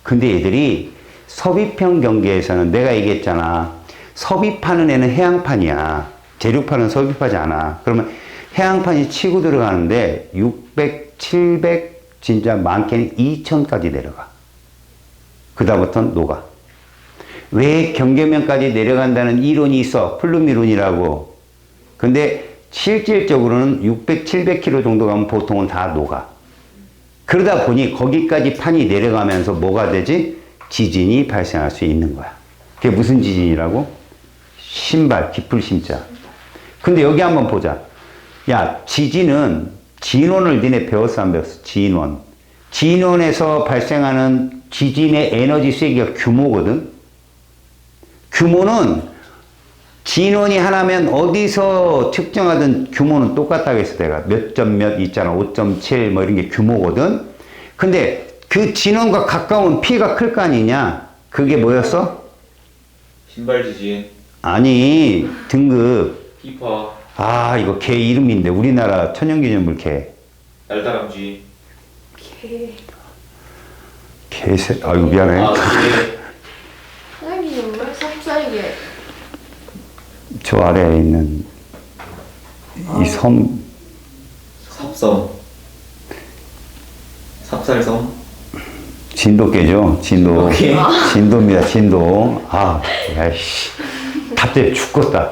근데 얘들이 섭입형 경기에서는 내가 얘기했잖아. 섭입하는 애는 해양판이야. 대륙판은 섭입하지 않아. 그러면 해양판이 치고 들어가는데 600, 700, 진짜 많게는 2000까지 내려가. 그 다음부터는 녹아. 왜 경계면까지 내려간다는 이론이 있어. 플룸 이론이라고. 근데 실질적으로는 600, 700km 정도 가면 보통은 다 녹아. 그러다 보니 거기까지 판이 내려가면서 뭐가 되지? 지진이 발생할 수 있는 거야. 그게 무슨 지진이라고? 신발, 깊을 심자. 근데 여기 한번 보자. 야, 지진은 진원을 니네 배웠어 안 배웠어? 진원. 진원에서 발생하는 지진의 에너지 세기가 규모거든. 규모는 진원이 하나면 어디서 측정하든 규모는 똑같다겠어. 내가 몇 점 몇 있잖아. 5.7 뭐 이런 게 규모거든. 근데 그 진원과 가까운 피가 클 거 아니냐? 그게 뭐였어? 신발 지진. 아니, 등급. 히파. 아, 이거 개 이름인데 우리나라 천연기념물 개. 날다람쥐. 개. 개새. 아이고 미안해. 아, 그게 사장님 왜 삽살개? 저 아래에 있는 이 섬. 삽섬. 삽살섬. 진도개죠. 진도. 오케이. 진도입니다. 진도. 아, 야이씨. 답답해 죽겠다.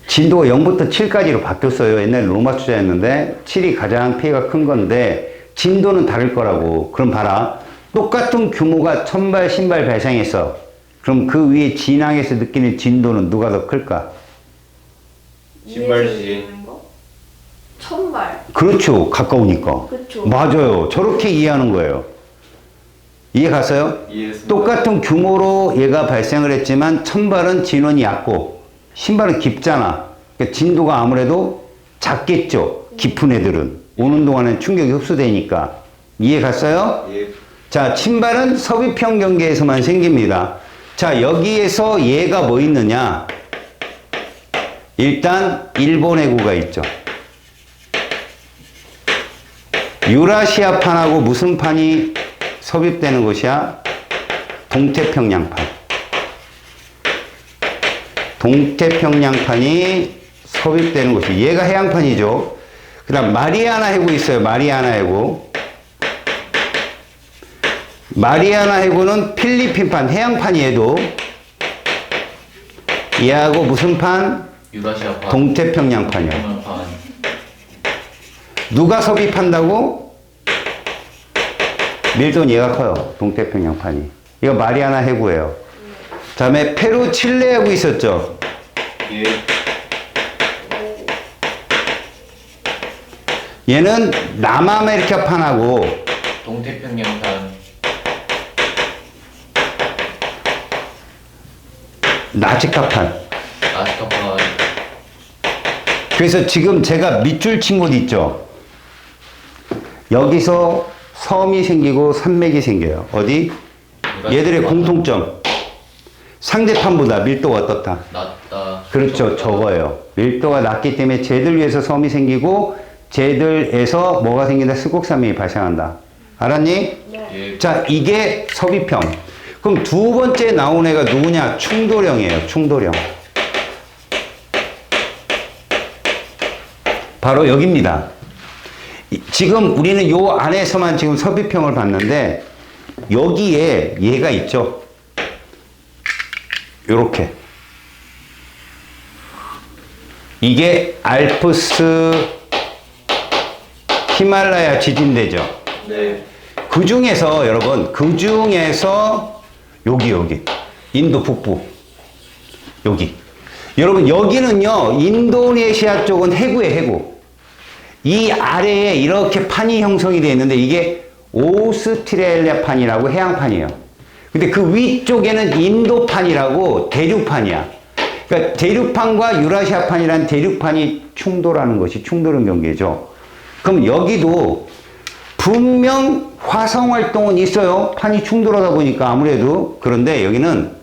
진도가 0부터 7까지로 바뀌었어요. 옛날에 로마 투자였는데 7이 가장 피해가 큰 건데 진도는 다를 거라고. 그럼 봐라. 똑같은 규모가 천발 신발 발생했어. 그럼 그 위에 진앙에서 느끼는 진도는 누가 더 클까? 신발 위에서 지진. 있는 거? 천발. 그렇죠. 가까우니까. 그쵸. 맞아요. 저렇게 이해하는 거예요. 이해 갔어요? 이해했습니다. 똑같은 규모로 얘가 발생을 했지만 천발은 진원이 얕고 신발은 깊잖아. 그러니까 진도가 아무래도 작겠죠. 깊은 애들은. 오는 동안에 충격이 흡수되니까. 이해 갔어요? 예. 자, 신발은 섭입형 경계에서만 생깁니다. 자, 여기에서 얘가 뭐 있느냐? 일단 일본 해구가 있죠. 유라시아판하고 무슨 판이 섭입되는 곳이야? 동태평양판. 동태평양판이 섭입되는 곳이. 얘가 해양판이죠. 그 다음 마리아나 해구 있어요. 마리아나 해구. 마리아나 해구는 필리핀판, 해양판이 얘도. 얘하고 무슨 판? 유라시아판. 동태평양판이요. 평양판. 누가 섭입한다고? 밀도는 얘가 커요. 동태평양판이. 이거 마리아나 해구예요. 다음에 페루 칠레 해구 있었죠. 예. 얘는 남아메리카판하고 동태평양판. 나치카판. 아스카판. 그래서 지금 제가 밑줄 친 곳 있죠. 여기서 섬이 생기고 산맥이 생겨요. 어디? 얘들의 공통점. 상대판보다 밀도가 어떻다? 낮다. 그렇죠. 적어요. 밀도가 낮기 때문에 쟤들 위해서 섬이 생기고 쟤들에서 뭐가 생긴다? 스곡산맥이 발생한다. 알았니? 예. 자, 이게 섭입형. 그럼 두 번째 나온 애가 누구냐? 충돌형이에요. 충돌형. 바로 여기입니다. 지금 우리는 요 안에서만 지금 섭입형을 봤는데 여기에 얘가 있죠. 요렇게. 이게 알프스 히말라야 지진대죠. 네. 그 중에서 여러분, 그 중에서 여기 인도 북부 여기 여러분 여기는요 인도네시아 쪽은 해구에 해구. 이 아래에 이렇게 판이 형성이 되어 있는데 이게 오스트레일리아판이라고 해양판이에요. 근데 그 위쪽에는 인도판이라고 대륙판이야. 그러니까 대륙판과 유라시아판이란 대륙판이 충돌하는 것이 충돌은 경계죠. 그럼 여기도 분명 화성 활동은 있어요. 판이 충돌하다 보니까 아무래도. 그런데 여기는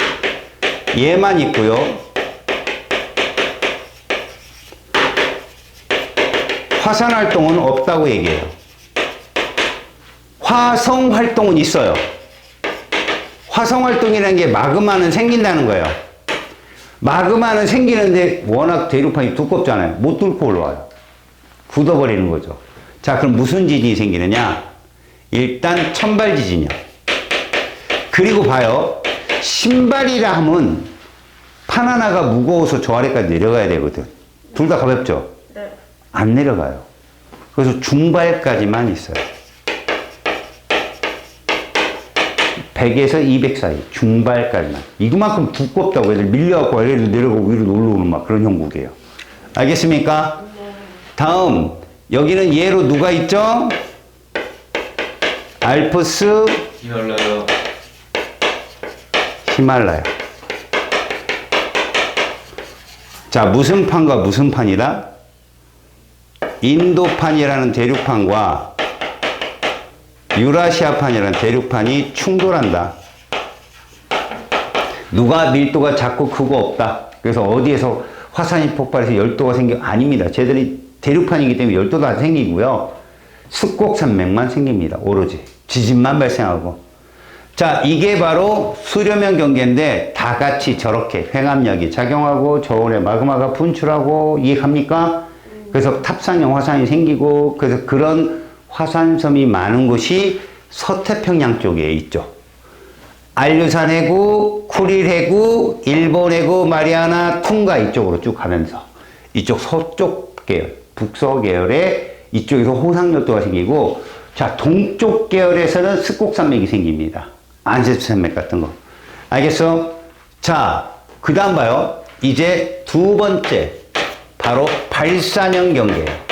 얘만 있고요. 화산 활동은 없다고 얘기해요. 화성 활동은 있어요. 화성 활동이라는 게 마그마는 생긴다는 거예요. 마그마는 생기는데 워낙 대륙판이 두껍잖아요. 못 뚫고 올라와요. 굳어버리는 거죠. 자, 그럼 무슨 지진이 생기느냐? 일단 천발 지진이요. 그리고 봐요. 신발이라 하면 판 하나가 무거워서 저 아래까지 내려가야 되거든. 둘 다 가볍죠? 네. 안 내려가요. 그래서 중발까지만 있어요. 100에서 200 사이, 중발까지만. 이거만큼 두껍다고 애들 밀려갖고 아래로 내려가고 위로 올라오는 막 그런 형국이에요. 알겠습니까? 다음, 여기는 얘로 누가 있죠? 알프스, 히말라야. 히말라야. 자, 무슨 판과 무슨 판이다? 인도판이라는 대륙판과 유라시아판이라는 대륙판이 충돌한다. 누가 밀도가 작고 크고 없다. 그래서 어디에서 화산이 폭발해서 열도가 생겨? 아닙니다. 쟤들이 대륙판이기 때문에 열도도 안 생기고요. 습곡산맥만 생깁니다. 오로지. 지진만 발생하고. 자, 이게 바로 수려면 경계인데 다 같이 저렇게 횡압력이 작용하고 저온의 마그마가 분출하고 이해갑니까? 그래서 탑산형 화산이 생기고 그래서 그런 화산섬이 많은 곳이 서태평양 쪽에 있죠. 알류산 해구, 쿠릴 해구, 일본 해구, 마리아나, 퉁가 이쪽으로 쭉 가면서 이쪽 서쪽 계열, 북서 계열에 이쪽에서 호상열도가 생기고 자, 동쪽 계열에서는 습곡산맥이 생깁니다. 안세수산맥 같은 거. 알겠어? 자, 그 다음 봐요. 이제 두 번째 바로 발산형 경계예요.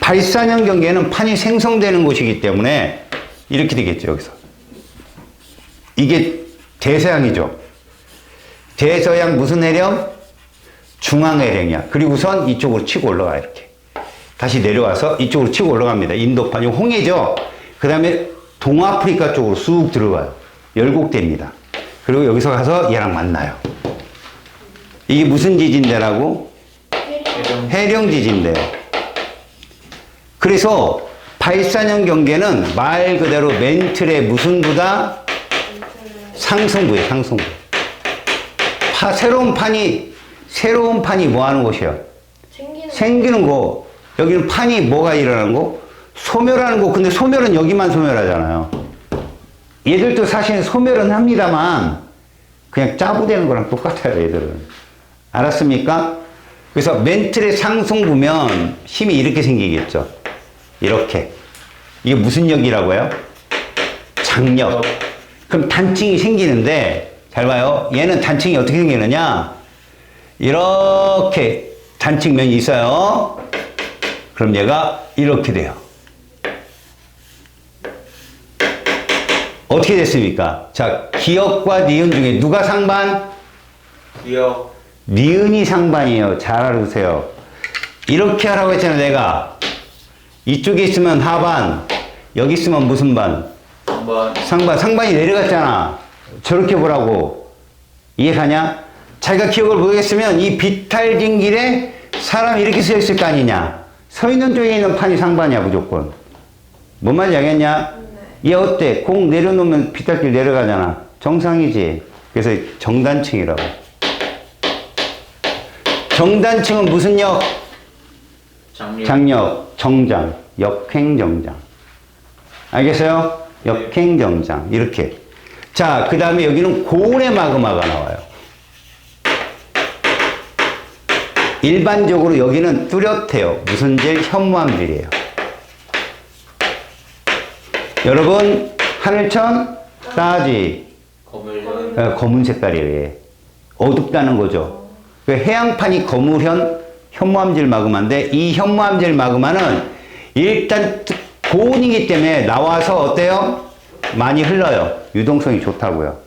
발산형 경계는 판이 생성되는 곳이기 때문에 이렇게 되겠죠, 여기서. 이게 대서양이죠. 대서양 무슨 해령? 중앙해령이야. 그리고선 이쪽으로 치고 올라가, 이렇게. 다시 내려와서 이쪽으로 치고 올라갑니다. 인도판이 홍해죠. 그 다음에 동아프리카 쪽으로 쑥 들어가요. 열곡됩니다. 그리고 여기서 가서 얘랑 만나요. 이게 무슨 지진대라고? 해령 지진대요. 그래서 발산형 경계는 말 그대로 멘틀의 무슨 부다? 상승부예요, 상승부. 새로운 판이 뭐 하는 곳이에요? 생기는 거. 여기는 판이 뭐가 일어나는 거? 소멸하는 거. 근데 소멸은 여기만 소멸하잖아요. 얘들도 사실 소멸은 합니다만 그냥 짜부되는 거랑 똑같아요, 얘들은. 알았습니까? 그래서 멘틀의 상승부면 힘이 이렇게 생기겠죠. 이렇게. 이게 무슨 역이라고 해요? 장력. 그럼 단층이 생기는데, 잘 봐요. 얘는 단층이 어떻게 생기느냐? 이렇게 단층면이 있어요. 그럼 얘가 이렇게 돼요. 어떻게 됐습니까? 자, 기역과 니은 중에 누가 상반? 기역. 니은이 상반이에요. 잘 알아두세요. 이렇게 하라고 했잖아, 내가. 이쪽에 있으면 하반, 여기 있으면 무슨 반? 상반. 상반. 상반이 내려갔잖아. 저렇게 보라고. 이해가냐? 자기가 기억을 보겠으면 이 비탈진 길에 사람이 이렇게 서 있을 거 아니냐? 서 있는 쪽에 있는 판이 상반이야, 무조건. 뭔 말인지 알겠냐? 얘 어때? 공 내려놓으면 비탈길 내려가잖아. 정상이지. 그래서 정단층이라고. 정단층은 무슨 역? 장력, 정장, 역행정장. 알겠어요? 역행정장. 이렇게. 자, 그 다음에 여기는 고온의 마그마가 나와요. 일반적으로 여기는 뚜렷해요. 무슨 질? 현무암질이에요. 여러분, 하늘천, 따지. 검은 색깔이에요. 어둡다는 거죠. 해양판이 거무현, 현무암질 마그마인데 이 현무암질 마그마는 일단 고온이기 때문에 나와서 어때요? 많이 흘러요. 유동성이 좋다고요.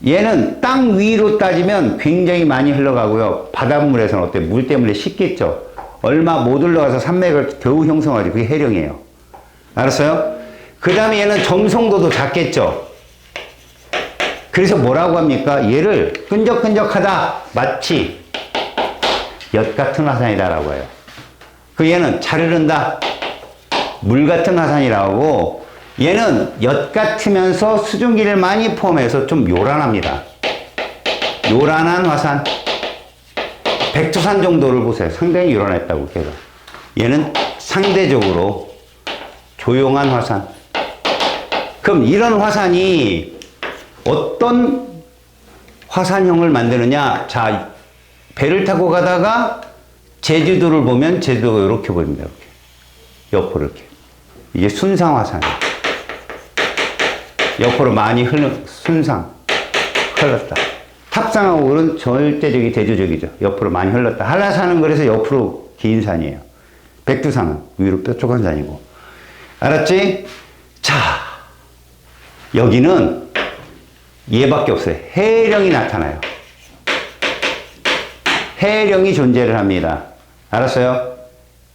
얘는 땅 위로 따지면 굉장히 많이 흘러가고요. 바닷물에서는 어때? 물 때문에 식겠죠. 얼마 못 올라가서 산맥을 겨우 형성하지. 그게 해령이에요. 알았어요? 그 다음에 얘는 점성도도 작겠죠. 그래서 뭐라고 합니까? 얘를 끈적끈적하다. 마치 엿 같은 화산이다라고 해요. 그 얘는 잘 흐른다. 물 같은 화산이라고 하고, 얘는 엿 같으면서 수증기를 많이 포함해서 좀 요란합니다. 요란한 화산. 백두산 정도를 보세요. 상당히 요란했다고 걔가. 얘는 상대적으로 조용한 화산. 그럼 이런 화산이 어떤 화산형을 만드느냐? 자, 배를 타고 가다가 제주도를 보면 제주도가 이렇게 보입니다. 이렇게. 옆으로 이렇게. 이게 순상 화산이에요. 옆으로 많이 순상. 흘렀다. 탑산하고는 절대적이 대조적이죠. 옆으로 많이 흘렀다. 한라산은 그래서 옆으로 긴 산이에요. 백두산은 위로 뾰족한 산이고. 알았지? 자, 여기는 얘밖에 없어요. 해령이 나타나요. 해령이 존재를 합니다. 알았어요?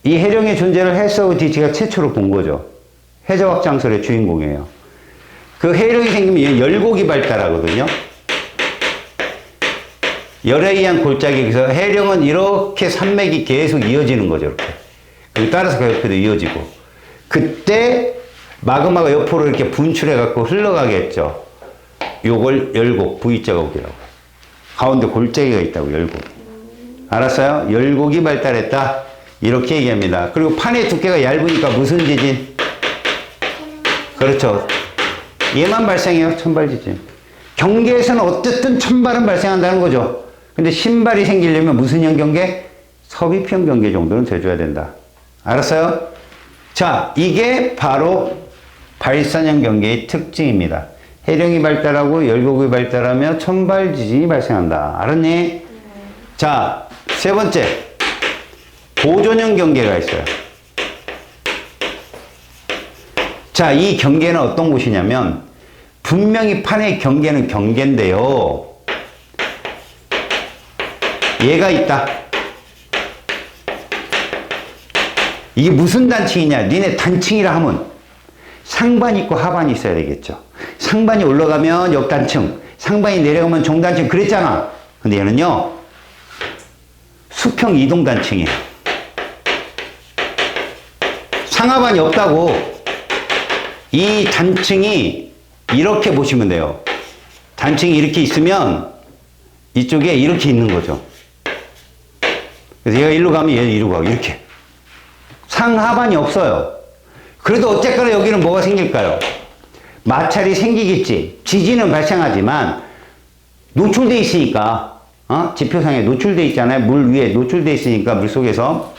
이 해령의 존재를 헬서우 디치가 최초로 본 거죠. 해저학장설의 주인공이에요. 그 해령이 생기면 열곡이 발달하거든요. 열에 의한 골짜기에 의해서 해령은 이렇게 산맥이 계속 이어지는 거죠. 이렇게. 그리고 따라서 그 옆에도 이어지고. 그때 마그마가 옆으로 이렇게 분출해갖고 흘러가겠죠. 요걸 열곡, V자곡이라고. 가운데 골짜기가 있다고, 열곡. 알았어요? 열곡이 발달했다. 이렇게 얘기합니다. 그리고 판의 두께가 얇으니까 무슨 지진? 그렇죠. 얘만 발생해요. 천발 지진. 경계에서는 어쨌든 천발은 발생한다는 거죠. 근데 신발이 생기려면 무슨 형 경계? 서비평 경계 정도는 돼줘야 된다. 알았어요? 자, 이게 바로 발산형 경계의 특징입니다. 해령이 발달하고 열곡이 발달하며 천발 지진이 발생한다. 알았니? 자, 세 번째. 보존형 경계가 있어요. 자, 이 경계는 어떤 곳이냐면, 분명히 판의 경계는 경계인데요. 얘가 있다. 이게 무슨 단층이냐? 니네 단층이라 하면 상반 있고 하반이 있어야 되겠죠. 상반이 올라가면 옆단층, 상반이 내려가면 종단층 그랬잖아. 근데 얘는요, 수평 이동 단층이에요. 상하반이 없다고. 이 단층이 이렇게 보시면 돼요. 단층이 이렇게 있으면 이쪽에 이렇게 있는 거죠. 그래서 얘가 일로 가면 얘는 이리로 가고 이렇게. 상하반이 없어요. 그래도 어쨌거나 여기는 뭐가 생길까요? 마찰이 생기겠지. 지진은 발생하지만 노출돼 있으니까, 지표상에 노출돼 있잖아요. 물 위에 노출돼 있으니까 물속에서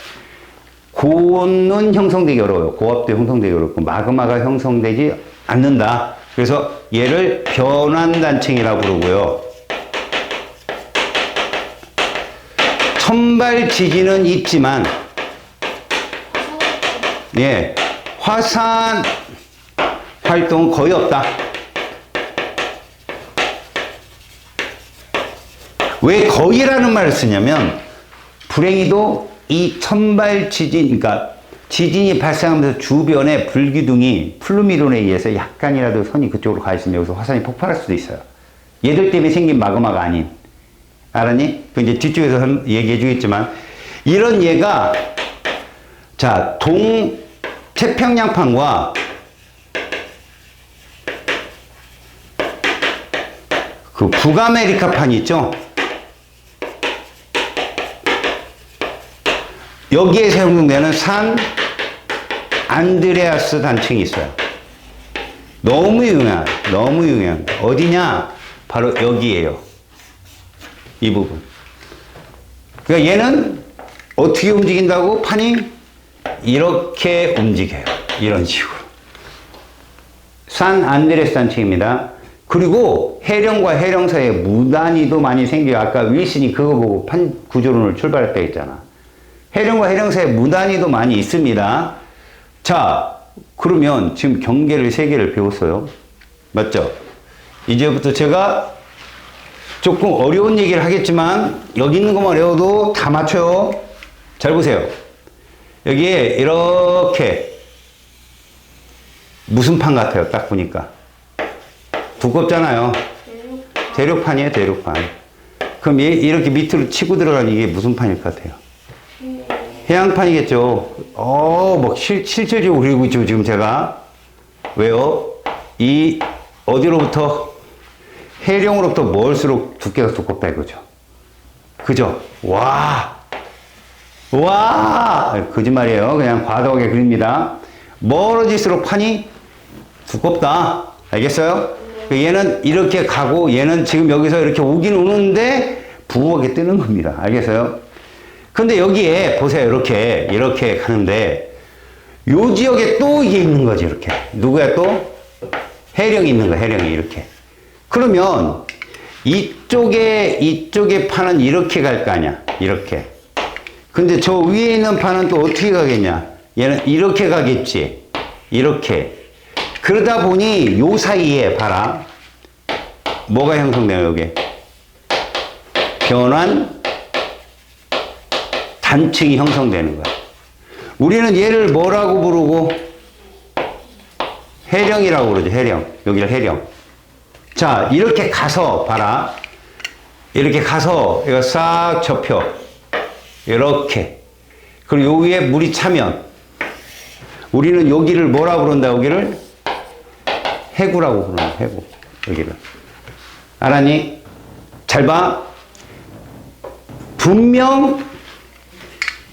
고온은 형성되기 어려워요. 고압도 형성되기 어렵고 마그마가 형성되지 않는다. 그래서 얘를 변환단층이라고 부르고요. 천발 지진은 있지만, 예, 화산 활동은 거의 없다. 왜 거의라는 말을 쓰냐면, 불행히도 이 천발 지진, 그러니까 지진이 발생하면서 주변에 불기둥이 플루미론에 의해서 약간이라도 선이 그쪽으로 가 있으면 여기서 화산이 폭발할 수도 있어요. 얘들 때문에 생긴 마그마가 아닌. 알았니? 그 이제 뒤쪽에서 얘기해 주겠지만, 이런 얘가, 자, 태평양판과 그 북아메리카판이 있죠? 여기에 형성되는 산 안드레아스 단층이 있어요. 너무 유명한. 어디냐? 바로 여기에요. 이 부분. 그러니까 얘는 어떻게 움직인다고? 판이 이렇게 움직여요. 이런 식으로. 산 안드레스 단층입니다. 그리고 해령과 해령 사이에 무단위도 많이 생겨요. 아까 윌슨이 그거 보고 판 구조론을 출발했다 했잖아. 해령과 해령 사이에 무단위도 많이 있습니다. 자, 그러면 지금 경계를 3개를 배웠어요. 맞죠? 이제부터 제가 조금 어려운 얘기를 하겠지만 여기 있는 것만 외워도 다 맞춰요. 잘 보세요. 여기에 이렇게 무슨 판 같아요? 딱 보니까. 두껍잖아요. 대륙판이에요, 대륙판. 그럼 이렇게 밑으로 치고 들어가는 이게 무슨 판일 것 같아요? 해양판이겠죠. 실질적으로 그리고 있죠, 지금 제가. 왜요? 이, 어디로부터? 해령으로부터 멀수록 두께가 두껍다 이거죠. 그죠? 와! 거짓말이에요. 그냥 과도하게 그립니다. 멀어질수록 판이 두껍다. 알겠어요? 얘는 이렇게 가고 얘는 지금 여기서 이렇게 오긴 오는데 부하게 뜨는 겁니다. 알겠어요? 근데 여기에 보세요. 이렇게 가는데 요 지역에 또 이게 있는 거지. 이렇게. 누구야 또? 해령이 있는 거야. 해령이 이렇게. 그러면 이쪽에 판은 이렇게 갈 거 아니야. 이렇게. 근데 저 위에 있는 판은 또 어떻게 가겠냐. 얘는 이렇게 가겠지. 이렇게. 그러다 보니 요 사이에 봐라. 뭐가 형성돼요, 여기? 변환 단층이 형성되는 거야. 우리는 얘를 뭐라고 부르고? 해령이라고 그러죠, 해령. 여기를 해령. 자, 이렇게 가서, 봐라. 이렇게 가서, 이거 싹 접혀. 이렇게. 그리고 요 위에 물이 차면, 우리는 여기를 뭐라 부른다, 여기를? 해구라고 부르는 해구. 여기를. 알았니? 잘 봐. 분명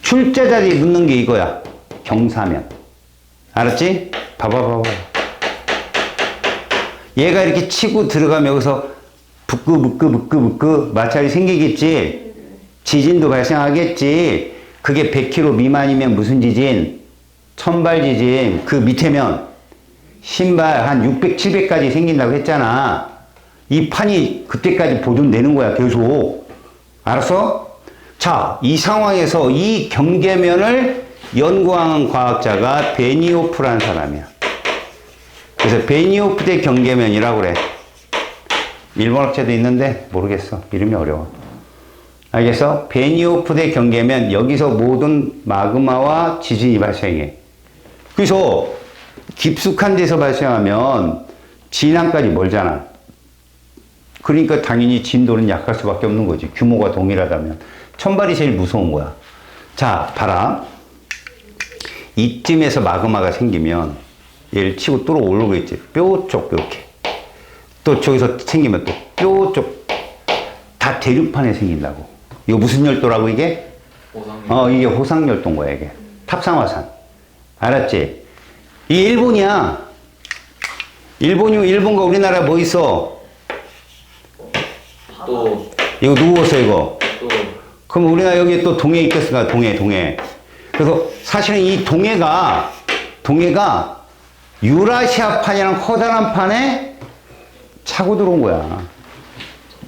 출제자들이 묻는 게 이거야. 경사면. 알았지? 봐봐. 얘가 이렇게 치고 들어가면 여기서 부끄 마찰이 생기겠지. 지진도 발생하겠지. 그게 100km 미만이면 무슨 지진? 천발 지진. 그 밑에면 신발 한 600, 700까지 생긴다고 했잖아. 이 판이 그때까지 보존되는 거야, 계속. 알았어? 자, 이 상황에서 이 경계면을 연구한 과학자가 베니오프라는 사람이야. 그래서 베니오프 대 경계면이라고 그래. 일본 학자도 있는데 모르겠어. 이름이 어려워. 알겠어? 베니오프 대 경계면 여기서 모든 마그마와 지진이 발생해. 그래서 깊숙한 데서 발생하면 진앙까지 멀잖아. 그러니까 당연히 진도는 약할 수밖에 없는 거지. 규모가 동일하다면. 천발이 제일 무서운 거야. 자, 봐라. 이쯤에서 마그마가 생기면 얘를 치고 뚫어 올라오겠지. 뾰쪽 이렇게. 또 저기서 생기면 또 뾰쪽. 다 대륙판에 생긴다고. 이거 무슨 열도라고 이게? 이게 호상열도인 거야 이게. 탑상화산. 알았지? 이 일본이야. 일본과 우리나라 뭐 있어? 또 이거 누구였어 이거? 또 그럼 우리나라 여기에 또 동해 있겠을까? 동해. 그래서 사실은 이 동해가 유라시아판이랑 커다란 판에 차고 들어온 거야.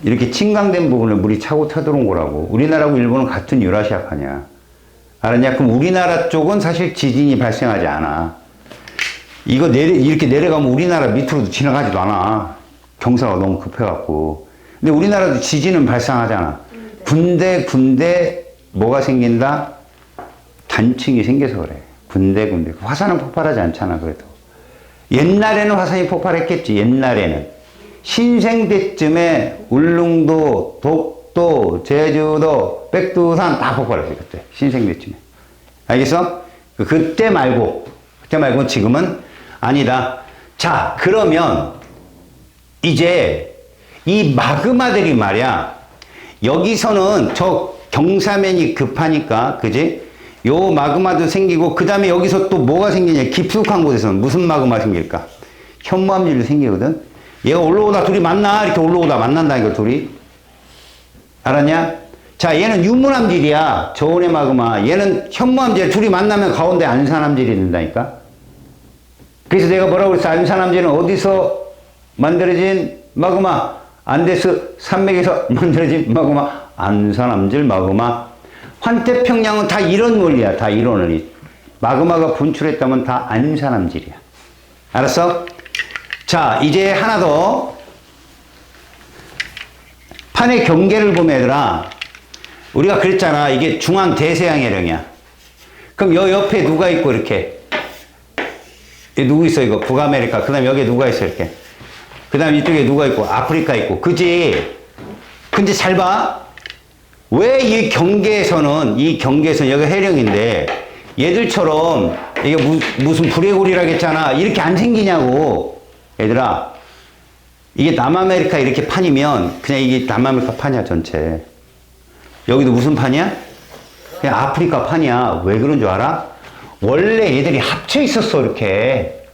이렇게 침강된 부분을 물이 차고 타들어온 거라고. 우리나라하고 일본은 같은 유라시아판이야. 알았냐? 그럼 우리나라 쪽은 사실 지진이 발생하지 않아. 이거 이렇게 내려가면 우리나라 밑으로도 지나가지도 않아. 경사가 너무 급해갖고. 근데 우리나라도 지진은 발생하잖아. 군데 뭐가 생긴다? 단층이 생겨서 그래. 군데. 화산은 폭발하지 않잖아, 그래도. 옛날에는 화산이 폭발했겠지, 옛날에는. 신생 때쯤에 울릉도, 독도, 제주도, 백두산 다 폭발했어요, 그때. 신생 때쯤에. 알겠어? 그때 말고 지금은 아니다. 자, 그러면 이제 이 마그마들이 말이야. 여기서는 저 경사면이 급하니까, 그지? 요 마그마도 생기고, 그 다음에 여기서 또 뭐가 생기냐. 깊숙한 곳에서는 무슨 마그마 생길까? 현무암질이 생기거든? 얘가 올라오다 둘이 만나. 이렇게 올라오다 만난다니까, 둘이. 알았냐? 자, 얘는 유문암질이야. 저온의 마그마. 얘는 현무암질. 둘이 만나면 가운데 안산암질이 된다니까? 그래서 내가 뭐라고 그랬어? 안산암질은 어디서 만들어진 마그마? 안데스 산맥에서 만들어진 마그마. 안산암질 마그마. 환태평양은 다 이런 원리야. 다 이런 원리. 마그마가 분출했다면 다 안산암질이야. 알았어? 자, 이제 하나 더. 판의 경계를 보면 얘들아, 우리가 그랬잖아. 이게 중앙 대서양해령이야. 그럼 여 옆에 누가 있고 이렇게. 여기 누구 있어 이거 북아메리카. 그 다음에 여기에 누가 있어 이렇게. 그 다음에 이쪽에 누가 있고 아프리카 있고. 그지? 근데 잘 봐. 왜 이 경계에서는 여기가 해령인데 얘들처럼 이게 무슨 브레골이라겠잖아. 이렇게 안 생기냐고. 얘들아. 이게 남아메리카 이렇게 판이면 그냥 이게 남아메리카 판이야 전체. 여기도 무슨 판이야? 그냥 아프리카 판이야. 왜 그런 줄 알아? 원래 얘들이 합쳐 있었어 이렇게.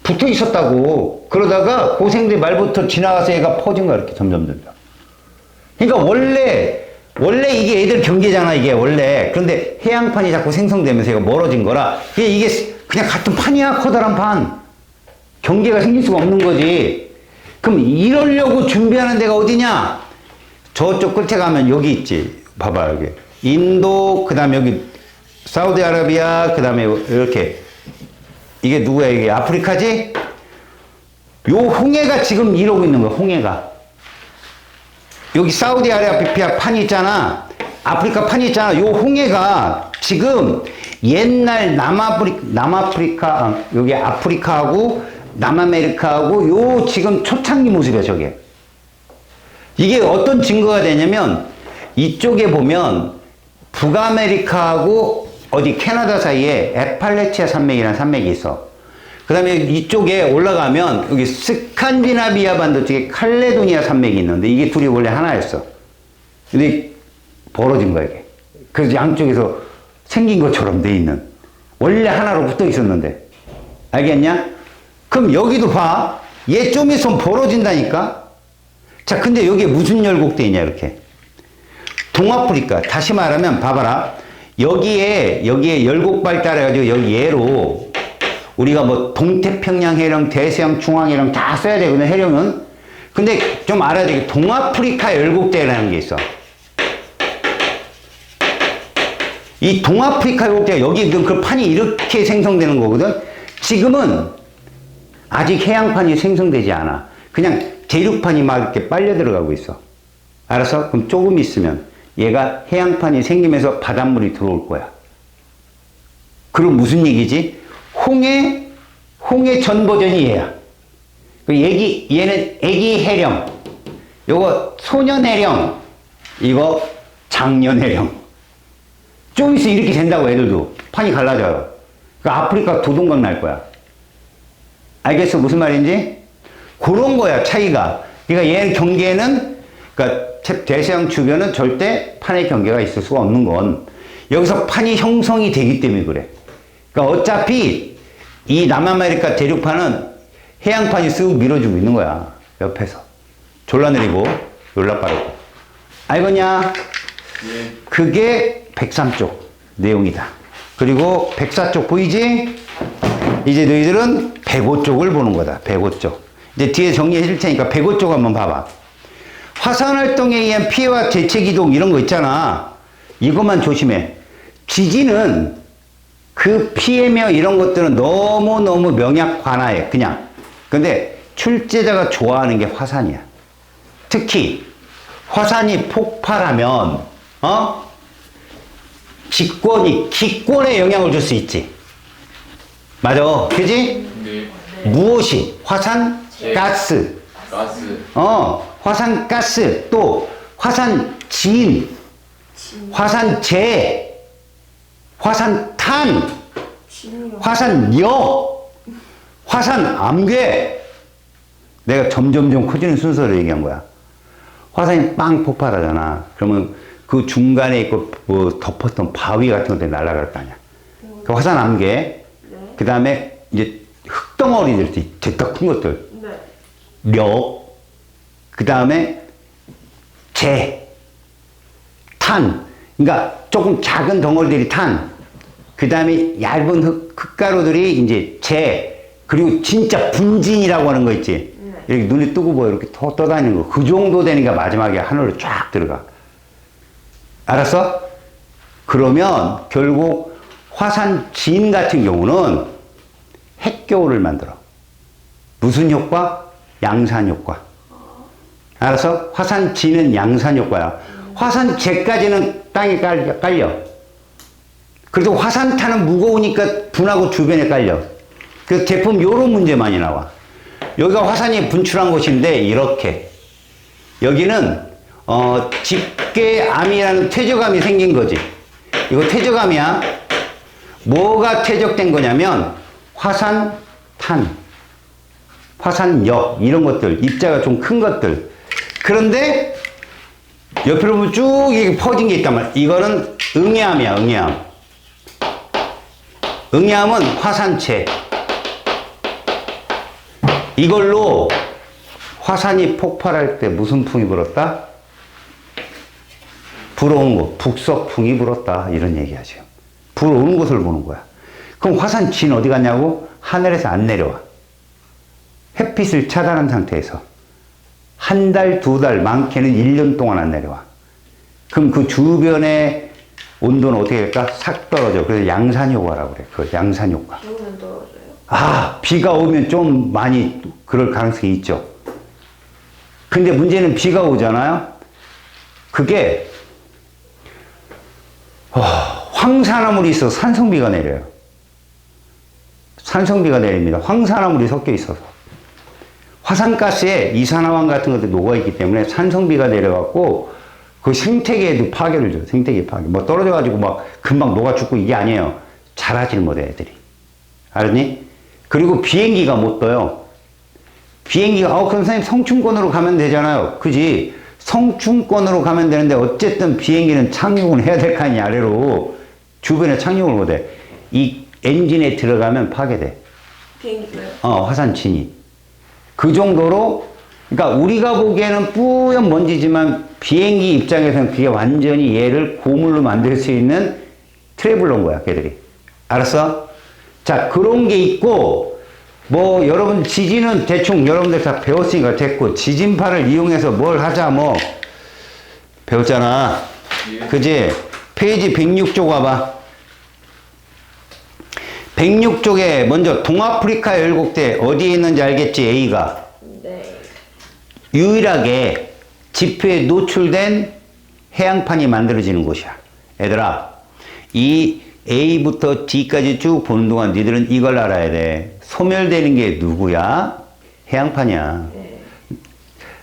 붙어 있었다고. 그러다가 고생대 말부터 지나가서 얘가 퍼진 거야 이렇게 점점. 그러니까 원래 이게 애들 경계잖아 이게 원래. 그런데 해양판이 자꾸 생성되면서 얘가 멀어진 거라 이게 그냥 같은 판이야. 커다란 판. 경계가 생길 수가 없는 거지. 그럼 이러려고 준비하는 데가 어디냐? 저쪽 끝에 가면 여기 있지. 봐봐 여기 인도, 그 다음에 여기 사우디아라비아, 그 다음에 이렇게 이게 누구야? 이게 아프리카지? 요 홍해가 지금 이러고 있는 거야. 홍해가 여기 사우디아라비아 판이 있잖아. 아프리카 판이 있잖아. 요 홍해가 지금 옛날 남아프리카 여기 아프리카하고 남아메리카하고 요 지금 초창기 모습이야 저게. 이게 어떤 증거가 되냐면 이쪽에 보면 북아메리카하고 어디 캐나다 사이에 에팔레치아 산맥이라는 산맥이 있어. 그 다음에 이쪽에 올라가면 여기 스칸디나비아 반도 쪽에 칼레도니아 산맥이 있는데 이게 둘이 원래 하나였어. 근데 벌어진 거야 이게. 그래서 양쪽에서 생긴 것처럼 돼 있는. 원래 하나로 붙어 있었는데. 알겠냐? 그럼 여기도 봐. 얘 좀 있으면 벌어진다니까? 자, 근데 여기에 무슨 열곡돼 있냐, 이렇게. 동아프리카. 다시 말하면, 봐봐라. 여기에 열곡 발달해가지고, 여기 얘로, 우리가 뭐, 동태평양 해령, 대서양 중앙해령 다 써야 되거든, 해령은. 근데 좀 알아야 되게, 동아프리카 열곡대라는 게 있어. 이 동아프리카 열곡대가 여기 그 판이 이렇게 생성되는 거거든? 지금은 아직 해양판이 생성되지 않아. 그냥 대륙판이 막 이렇게 빨려 들어가고 있어. 알았어? 그럼 조금 있으면 얘가 해양판이 생기면서 바닷물이 들어올 거야. 그럼 무슨 얘기지? 홍해 전 버전이 얘야. 얘는 애기 해령. 요거 소년 해령. 이거 장년 해령. 좀 있으면 이렇게 된다고 애들도. 판이 갈라져요. 그러니까 아프리카 도동강 날 거야. 알겠어? 무슨 말인지? 그런 거야, 차이가. 그러니까 얘 경계는, 그러니까 대서양 주변은 절대 판의 경계가 있을 수가 없는 건 여기서 판이 형성이 되기 때문에 그래. 그러니까 어차피 이 남아메리카 대륙판은 해양판이 쓱 밀어주고 있는 거야. 옆에서. 졸라 느리고, 졸라 빠르고. 알겠냐? 예. 그게 103쪽 내용이다. 그리고 104쪽 보이지? 이제 너희들은 105쪽을 보는 거다. 105쪽. 이제 뒤에 정리해 줄 테니까 105쪽 한번 봐봐. 화산활동에 의한 피해와 대책이동 이런 거 있잖아. 이것만 조심해. 지진은 그 피해며 이런 것들은 너무너무 명약 관하해. 그냥. 근데 출제자가 좋아하는 게 화산이야. 특히 화산이 폭발하면 기권에 영향을 줄 수 있지. 맞아. 그지? 네. 무엇이? 화산 가스. 가스. 화산가스. 또 화산진. 화산재. 화산탄. 화산역. 화산암괴. 내가 점점점 커지는 순서를 얘기한 거야. 화산이 빵 폭발하잖아. 그러면 그 중간에 있고 뭐 덮었던 바위 같은 것들이 날아갈 거 아니야. 그 화산암괴. 그 다음에 이제 흙덩어리들, 됐다 큰 것들. 네. 력. 그 다음에 재. 탄. 그러니까 조금 작은 덩어리들이 탄. 그 다음에 얇은 흙가루들이 이제 재. 그리고 진짜 분진이라고 하는 거 있지. 이렇게 눈에 뜨고 보여. 이렇게 떠다니는 거. 그 정도 되니까 마지막에 하늘로 쫙 들어가. 알았어? 그러면 결국 화산진 같은 경우는 핵겨울을 만들어. 무슨 효과? 양산 효과. 알았어? 화산진은 양산 효과야. 화산재까지는 땅에 깔려. 그래도 화산탄은 무거우니까 분하고 주변에 깔려. 그래서 제품 요런 문제 많이 나와. 여기가 화산이 분출한 곳인데 이렇게 여기는 집게암이라는 퇴적암이 생긴 거지. 이거 퇴적암이야. 뭐가 퇴적된 거냐면 화산탄, 화산역 이런 것들, 입자가 좀 큰 것들. 그런데 옆으로 보면 쭉 이렇게 퍼진 게 있단 말이야. 이거는 응애암이야, 응애암. 응애암은 화산체. 이걸로 화산이 폭발할 때 무슨 풍이 불었다? 불어온 곳, 북서풍이 불었다. 이런 얘기하죠. 불어오는 곳을 보는 거야. 그럼 화산 진 어디 갔냐고? 하늘에서 안 내려와. 햇빛을 차단한 상태에서 한 달, 두 달, 많게는 1년 동안 안 내려와. 그럼 그 주변의 온도는 어떻게 될까? 싹 떨어져. 그래서 양산효과라고 그래. 그 양산효과. 비 오면 떨어져요? 아, 비가 오면 좀 많이 그럴 가능성이 있죠. 근데 문제는 비가 오잖아요. 그게 황산화물이 있어서 산성비가 내려요. 산성비가 내립니다. 황산화물이 섞여 있어서. 화산가스에 이산화황 같은 것들이 녹아있기 때문에 산성비가 내려갖고 그 생태계에도 파괴를 줘요. 생태계 파괴. 뭐 떨어져가지고 막 금방 녹아 죽고 이게 아니에요. 자라질 못해 애들이. 알았니? 그리고 비행기가 못 떠요. 비행기가 그럼 선생님 성층권으로 가면 되잖아요. 그지? 성층권으로 가면 되는데 어쨌든 비행기는 착륙을 해야 될 거 아니야. 아래로. 주변에 착륙을 못해. 이 엔진에 들어가면 파괴돼. 비행기가요? 화산진이. 그 정도로, 그러니까 우리가 보기에는 뿌연 먼지지만 비행기 입장에서는 그게 완전히 얘를 고물로 만들 수 있는 트래블러인 거야, 걔들이. 알았어? 자, 그런 게 있고, 뭐, 여러분, 지진은 대충 여러분들 다 배웠으니까 됐고, 지진파를 이용해서 뭘 하자, 뭐, 배웠잖아. 예. 그지? 페이지 106쪽 와봐. 106쪽에 먼저 동아프리카 열곡대 어디에 있는지 알겠지, A가? 네. 유일하게 지표에 노출된 해양판이 만들어지는 곳이야. 얘들아, 이 A부터 D까지 쭉 보는 동안 니들은 이걸 알아야 돼. 소멸되는 게 누구야? 해양판이야. 네.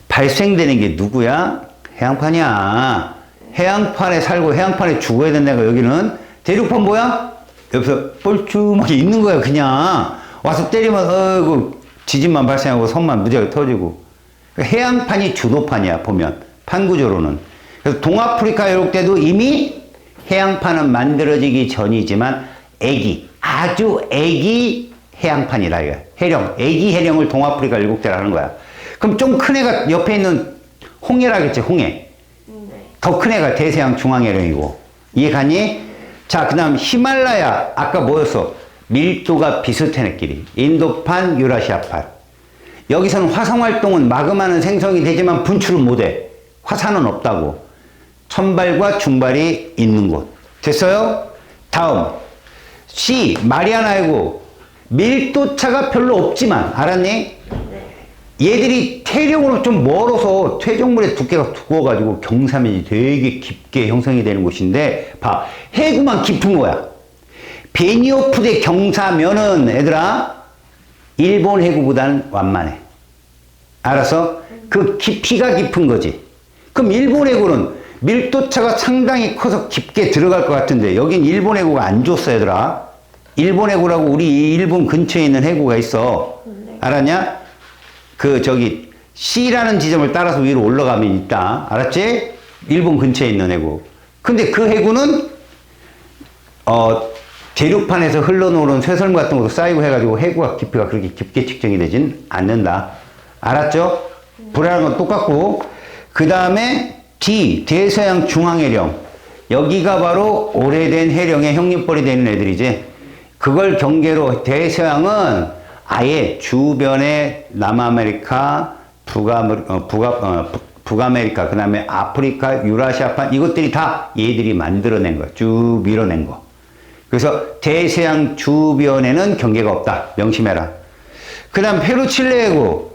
발생되는 게 누구야? 해양판이야. 해양판에 살고 해양판에 죽어야 된다니까. 여기는 대륙판 뭐야? 옆에서 뻘쭘하게 있는 거야. 그냥 와서 때리면 어이구 지진만 발생하고 섬만 무지하게 터지고. 해양판이 주도판이야. 보면 판구조로는. 그래서 동아프리카 열곡 때도 이미 해양판은 만들어지기 전이지만 아주 애기 해양판이라 이거. 해령, 애기 해령을 동아프리카 열곡대라 하는 거야. 그럼 좀 큰 애가 옆에 있는 홍해라겠지, 홍해. 네. 더 큰 애가 대서양 중앙해령이고. 이해 가니? 자, 그 다음 히말라야. 아까 뭐였어? 밀도가 비슷한 애끼리. 인도판, 유라시아판. 여기서는 화성활동은 마그마는 생성이 되지만 분출은 못해. 화산은 없다고. 천발과 중발이 있는 곳. 됐어요? 다음. C. 마리아나이고. 밀도차가 별로 없지만, 알았니? 네. 얘들이 태령으로 좀 멀어서 퇴적물의 두께가 두꺼워가지고 경사면이 되게 깊게 형성이 되는 곳인데, 봐. 해구만 깊은 거야. 베니오프대 경사면은, 얘들아, 일본 해구보다는 완만해. 알았어? 그 깊이가 깊은 거지. 그럼 일본 해구는 밀도차가 상당히 커서 깊게 들어갈 것 같은데, 여긴 일본 해구가 안 줬어, 얘들아. 일본 해구라고 우리 일본 근처에 있는 해구가 있어. 네. 알았냐? C라는 지점을 따라서 위로 올라가면 있다. 알았지? 일본 근처에 있는 해구. 근데 그 해구는, 대륙판에서 흘러놓은 쇠설물 같은 것도 쌓이고 해가지고 해구가 깊이가 그렇게 깊게 측정이 되진 않는다. 알았죠? 불안한 건 똑같고. 그 다음에 D, 대서양 중앙해령. 여기가 바로 오래된 해령의 형님뻘이 되는 애들이지. 그걸 경계로 대서양은 아예 주변에 남아메리카, 북아메리카, 그 다음에 아프리카, 유라시아판, 이것들이 다 얘들이 만들어낸 거야. 쭉 밀어낸 거. 그래서 대서양 주변에는 경계가 없다. 명심해라. 그 다음 페루 칠레 해구.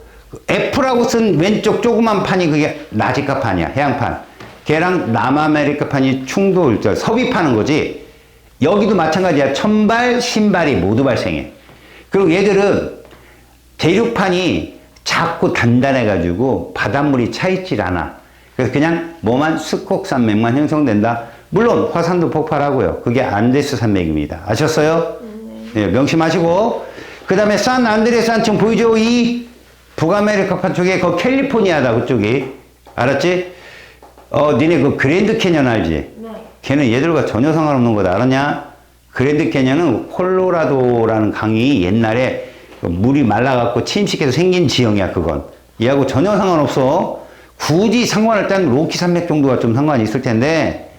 F라고 쓴 왼쪽 조그만 판이 그게 나지카 판이야. 해양판. 걔랑 남아메리카 판이 충돌, 섭입하는 거지. 여기도 마찬가지야. 천발, 신발이 모두 발생해. 그리고 얘들은 대륙판이 작고 단단해가지고 바닷물이 차있질 않아. 그래서 그냥 뭐만 스콕산맥만 형성된다. 물론 화산도 폭발하고요. 그게 안데스 산맥입니다. 아셨어요? 네, 명심하시고. 그 다음에 산 안드레스 산층 보이죠? 이 북아메리카판 쪽에 그 캘리포니아다 그쪽이. 알았지? 니네 그 그랜드 캐년 알지? 네. 걔는 얘들과 전혀 상관없는 거다. 알았냐? 그랜드 캐년은 콜로라도라는 강이 옛날에 물이 말라갖고 침식해서 생긴 지형이야, 그건. 얘하고 전혀 상관없어. 굳이 상관을 딴 로키 산맥 정도가 좀 상관이 있을 텐데.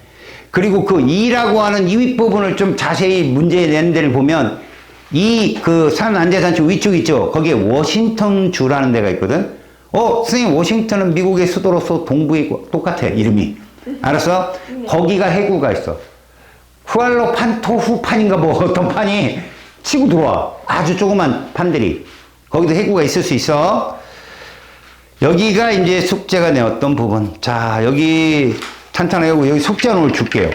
그리고 그 E라고 하는 이 윗부분을 좀 자세히 문제 내는 데를 보면 이 그 산 안데산층 위쪽 있죠? 거기에 워싱턴 주라는 데가 있거든? 선생님, 워싱턴은 미국의 수도로서 동부에 있고 똑같아, 이름이. 알았어? 거기가 해구가 있어. 쿠알로판토후판인가 뭐 어떤 판이 치고 들어와. 아주 조그만 판들이. 거기도 해구가 있을 수 있어. 여기가 이제 숙제가 내었던 부분. 자, 여기 탄탄하고 여기 숙제 오늘 줄게요.